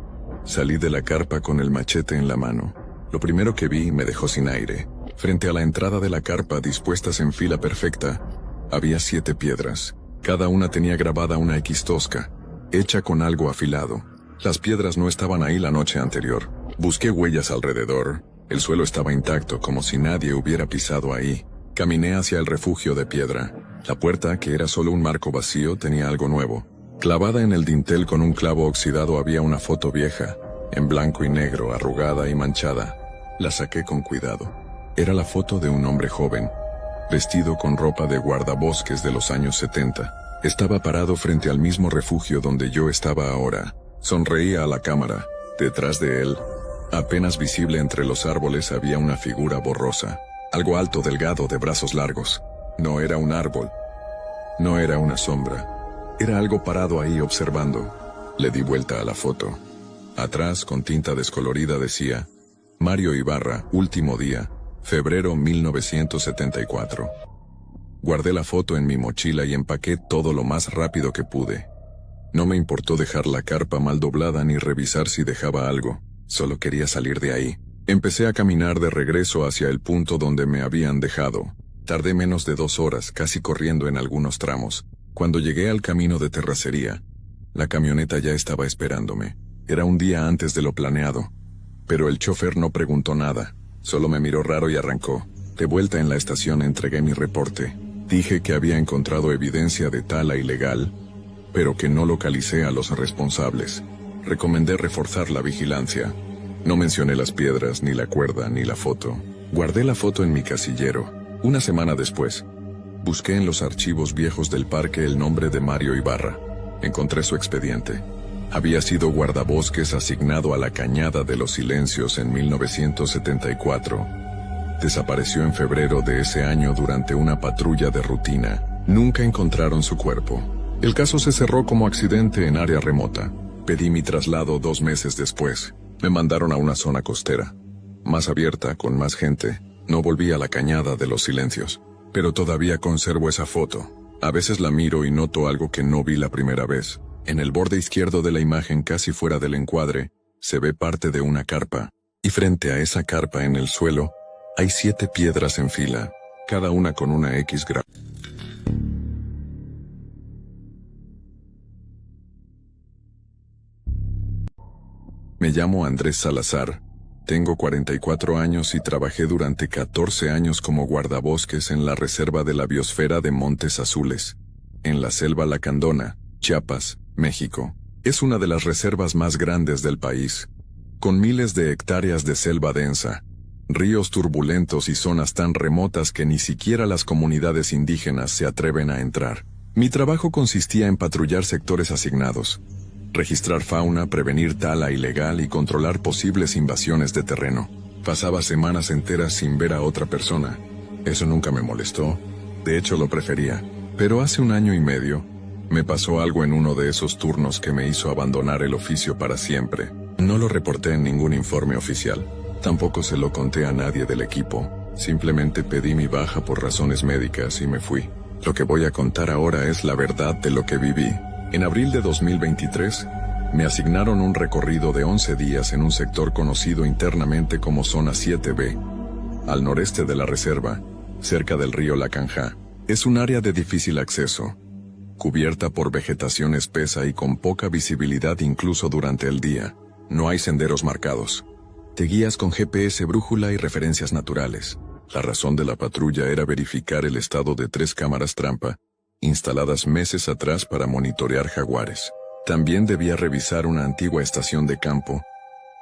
salí de la carpa con el machete en la mano. Lo primero que vi me dejó sin aire. Frente a la entrada de la carpa, dispuestas en fila perfecta, había 7 piedras. Cada una tenía grabada una X tosca, hecha con algo afilado. Las piedras no estaban ahí la noche anterior. Busqué huellas alrededor. El suelo estaba intacto, como si nadie hubiera pisado ahí. Caminé hacia el refugio de piedra. La puerta, que era solo un marco vacío, tenía algo nuevo. Clavada en el dintel con un clavo oxidado había una foto vieja, en blanco y negro, arrugada y manchada. La saqué con cuidado. Era la foto de un hombre joven, vestido con ropa de guardabosques de los años 70. Estaba parado frente al mismo refugio donde yo estaba ahora. Sonreía a la cámara. Detrás de él, apenas visible entre los árboles, había una figura borrosa. Algo alto, delgado, de brazos largos. No era un árbol. No era una sombra. Era algo parado ahí observando. Le di vuelta a la foto. Atrás, con tinta descolorida, decía: Mario Ibarra, último día, febrero 1974. Guardé la foto en mi mochila y empaqué todo lo más rápido que pude. No me importó dejar la carpa mal doblada ni revisar si dejaba algo. Solo quería salir de ahí. Empecé a caminar de regreso hacia el punto donde me habían dejado. Tardé menos de 2 horas, casi corriendo en algunos tramos. Cuando llegué al camino de terracería, la camioneta ya estaba esperándome. Era un día antes de lo planeado. Pero el chofer no preguntó nada. Solo me miró raro y arrancó. De vuelta en la estación entregué mi reporte. Dije que había encontrado evidencia de tala ilegal, pero que no localicé a los responsables. Recomendé reforzar la vigilancia. No mencioné las piedras, ni la cuerda, ni la foto. Guardé la foto en mi casillero. Una semana después, busqué en los archivos viejos del parque el nombre de Mario Ibarra. Encontré su expediente. Había sido guardabosques asignado a la Cañada de los Silencios en 1974. Desapareció en febrero de ese año durante una patrulla de rutina. Nunca encontraron su cuerpo. El caso se cerró como accidente en área remota. Pedí mi traslado 2 meses después. Me mandaron a una zona costera, más abierta, con más gente. No volví a la Cañada de los Silencios, pero todavía conservo esa foto. A veces la miro y noto algo que no vi la primera vez. En el borde izquierdo de la imagen, casi fuera del encuadre, se ve parte de una carpa, y frente a esa carpa en el suelo, hay 7 piedras en fila, cada una con una X grabada. Me llamo Andrés Salazar, tengo 44 años y trabajé durante 14 años como guardabosques en la Reserva de la Biosfera de Montes Azules, en la Selva Lacandona, Chiapas, México. Es una de las reservas más grandes del país, con miles de hectáreas de selva densa, ríos turbulentos y zonas tan remotas que ni siquiera las comunidades indígenas se atreven a entrar. Mi trabajo consistía en patrullar sectores asignados, registrar fauna, prevenir tala ilegal y controlar posibles invasiones de terreno. Pasaba semanas enteras sin ver a otra persona. Eso nunca me molestó, de hecho lo prefería. Pero hace 1 año y medio, me pasó algo en uno de esos turnos que me hizo abandonar el oficio para siempre. No lo reporté en ningún informe oficial. Tampoco se lo conté a nadie del equipo. Simplemente pedí mi baja por razones médicas y me fui. Lo que voy a contar ahora es la verdad de lo que viví. En abril de 2023, me asignaron un recorrido de 11 días en un sector conocido internamente como Zona 7B, al noreste de la reserva, cerca del río Lacanjá. Es un área de difícil acceso, cubierta por vegetación espesa y con poca visibilidad incluso durante el día. No hay senderos marcados. Te guías con GPS, brújula y referencias naturales. La razón de la patrulla era verificar el estado de 3 cámaras trampa, instaladas meses atrás para monitorear jaguares. También debía revisar una antigua estación de campo,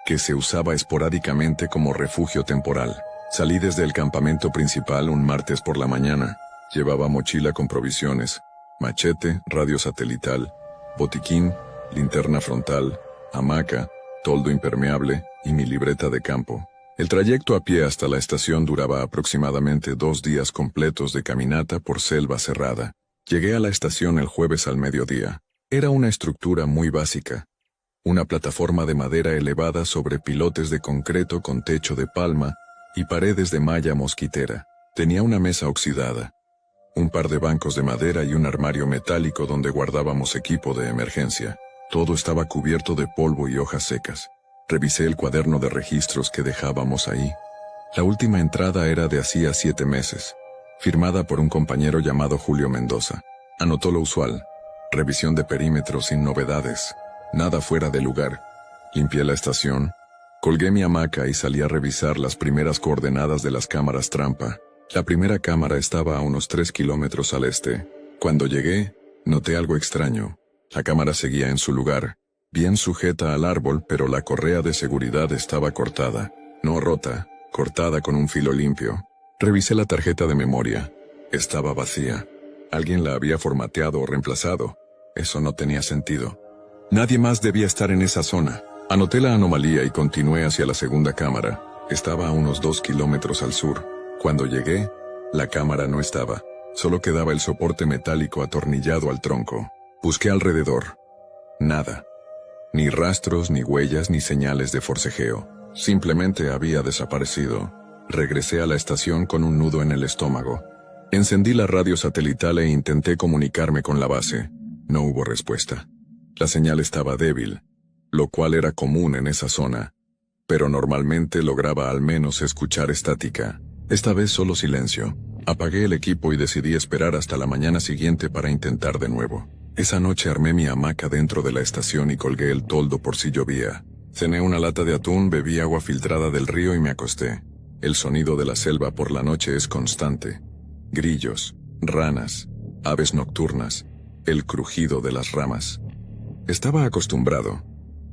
que se usaba esporádicamente como refugio temporal. Salí desde el campamento principal un martes por la mañana. Llevaba mochila con provisiones, machete, radio satelital, botiquín, linterna frontal, hamaca, toldo impermeable y mi libreta de campo. El trayecto a pie hasta la estación duraba aproximadamente 2 días completos de caminata por selva cerrada. Llegué a la estación el jueves al mediodía. Era una estructura muy básica. Una plataforma de madera elevada sobre pilotes de concreto con techo de palma y paredes de malla mosquitera. Tenía una mesa oxidada, un par de bancos de madera y un armario metálico donde guardábamos equipo de emergencia. Todo estaba cubierto de polvo y hojas secas. Revisé el cuaderno de registros que dejábamos ahí. La última entrada era de hacía 7 meses. Firmada por un compañero llamado Julio Mendoza. Anotó lo usual: revisión de perímetro sin novedades, nada fuera de lugar. Limpié la estación, colgué mi hamaca y salí a revisar las primeras coordenadas de las cámaras trampa. La primera cámara estaba a unos 3 kilómetros al este. Cuando llegué, noté algo extraño. La cámara seguía en su lugar, bien sujeta al árbol, pero la correa de seguridad estaba cortada. No rota, cortada con un filo limpio. Revisé la tarjeta de memoria. Estaba vacía. Alguien la había formateado o reemplazado. Eso no tenía sentido. Nadie más debía estar en esa zona. Anoté la anomalía y continué hacia la segunda cámara. Estaba a unos 2 kilómetros al sur. Cuando llegué, la cámara no estaba. Solo quedaba el soporte metálico atornillado al tronco. Busqué alrededor. Nada. Ni rastros, ni huellas, ni señales de forcejeo. Simplemente había desaparecido. Regresé a la estación con un nudo en el estómago. Encendí la radio satelital e intenté comunicarme con la base. No hubo respuesta. La señal estaba débil, lo cual era común en esa zona, pero normalmente lograba al menos escuchar estática. Esta vez solo silencio. Apagué el equipo y decidí esperar hasta la mañana siguiente para intentar de nuevo. Esa noche armé mi hamaca dentro de la estación y colgué el toldo por si llovía. Cené una lata de atún, bebí agua filtrada del río y me acosté. El sonido de la selva por la noche es constante. Grillos, ranas, aves nocturnas, el crujido de las ramas. Estaba acostumbrado,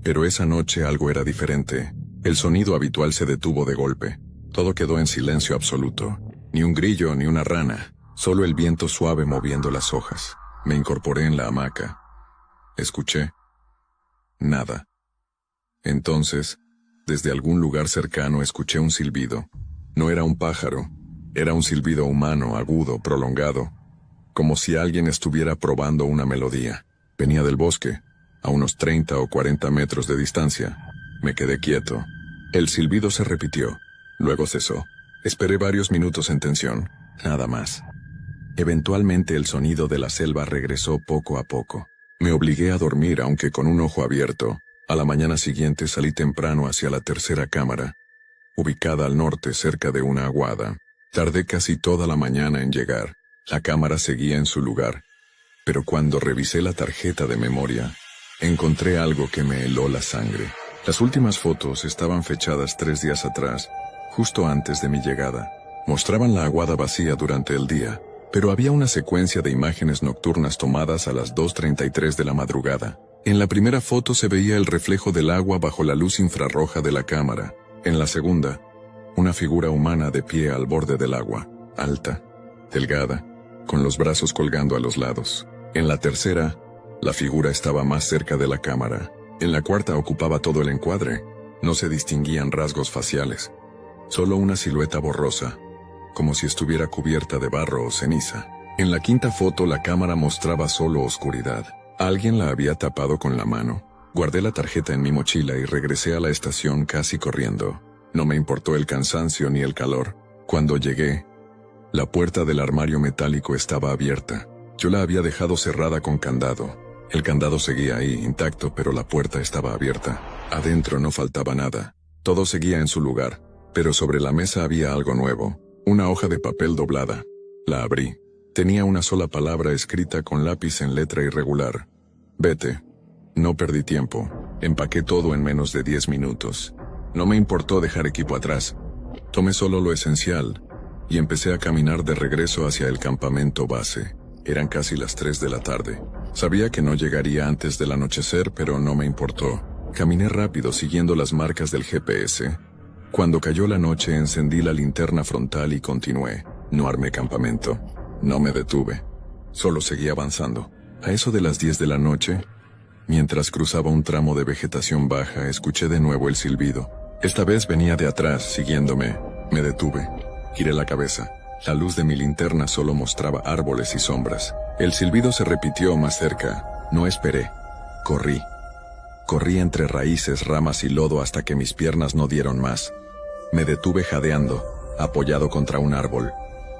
pero esa noche algo era diferente. El sonido habitual se detuvo de golpe. Todo quedó en silencio absoluto. Ni un grillo ni una rana, solo el viento suave moviendo las hojas. Me incorporé en la hamaca. Escuché. Nada. Entonces, desde algún lugar cercano escuché un silbido. No era un pájaro, era un silbido humano, agudo, prolongado, como si alguien estuviera probando una melodía. Venía del bosque, a unos 30 o 40 metros de distancia. Me quedé quieto. El silbido se repitió, luego cesó. Esperé varios minutos en tensión, nada más. Eventualmente el sonido de la selva regresó poco a poco. Me obligué a dormir aunque con un ojo abierto. A la mañana siguiente salí temprano hacia la tercera cámara, ubicada al norte cerca de una aguada. Tardé casi toda la mañana en llegar. La cámara seguía en su lugar, pero cuando revisé la tarjeta de memoria, encontré algo que me heló la sangre. Las últimas fotos estaban fechadas 3 días atrás, justo antes de mi llegada. Mostraban la aguada vacía durante el día, pero había una secuencia de imágenes nocturnas tomadas a las 2:33 de la madrugada. En la primera foto se veía el reflejo del agua bajo la luz infrarroja de la cámara. En la segunda, una figura humana de pie al borde del agua, alta, delgada, con los brazos colgando a los lados. En la tercera, la figura estaba más cerca de la cámara. En la cuarta ocupaba todo el encuadre. No se distinguían rasgos faciales, solo una silueta borrosa, como si estuviera cubierta de barro o ceniza. En la quinta foto la cámara mostraba solo oscuridad. Alguien la había tapado con la mano. Guardé la tarjeta en mi mochila y regresé a la estación casi corriendo. No me importó el cansancio ni el calor. Cuando llegué, la puerta del armario metálico estaba abierta. Yo la había dejado cerrada con candado. El candado seguía ahí, intacto, pero la puerta estaba abierta. Adentro no faltaba nada. Todo seguía en su lugar, pero sobre la mesa había algo nuevo. Una hoja de papel doblada. La abrí. Tenía una sola palabra escrita con lápiz en letra irregular. Vete. No perdí tiempo. Empaqué todo en menos de 10 minutos. No me importó dejar equipo atrás. Tomé solo lo esencial y empecé a caminar de regreso hacia el campamento base. Eran casi las 3 de la tarde. Sabía que no llegaría antes del anochecer, pero no me importó. Caminé rápido siguiendo las marcas del GPS. Cuando cayó la noche encendí la linterna frontal y continué. No armé campamento. No me detuve. Solo seguí avanzando. A eso de las 10 de la noche, mientras cruzaba un tramo de vegetación baja, escuché de nuevo el silbido. Esta vez venía de atrás, siguiéndome. Me detuve. Giré la cabeza. La luz de mi linterna solo mostraba árboles y sombras. El silbido se repitió más cerca. No esperé. Corrí. Corrí entre raíces, ramas y lodo hasta que mis piernas no dieron más. Me detuve jadeando, apoyado contra un árbol.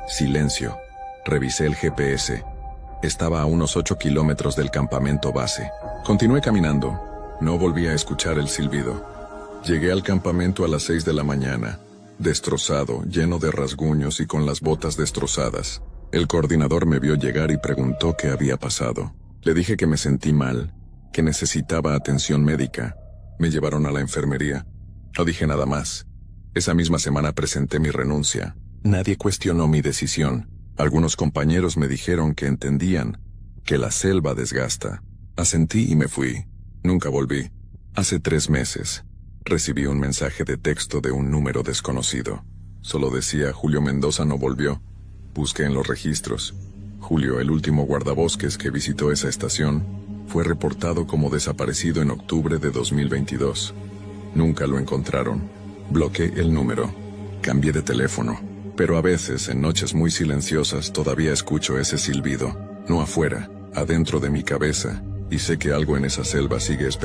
Silencio. Revisé el GPS. Estaba a unos 8 kilómetros del campamento base. Continué caminando. No volví a escuchar el silbido. Llegué al campamento a las 6 de la mañana, destrozado, lleno de rasguños y con las botas destrozadas. El coordinador me vio llegar y preguntó qué había pasado. Le dije que me sentí mal, que necesitaba atención médica. Me llevaron a la enfermería. No dije nada más. Esa misma semana presenté mi renuncia. Nadie cuestionó mi decisión. Algunos compañeros me dijeron que entendían que la selva desgasta. Asentí y me fui. Nunca volví. Hace 3 meses, recibí un mensaje de texto de un número desconocido. Solo decía Julio Mendoza no volvió. Busqué en los registros. Julio, el último guardabosques que visitó esa estación, fue reportado como desaparecido en octubre de 2022. Nunca lo encontraron. Bloqueé el número. Cambié de teléfono. Pero a veces, en noches muy silenciosas, todavía escucho ese silbido. No afuera, adentro de mi cabeza. Y sé que algo en esa selva sigue esperando.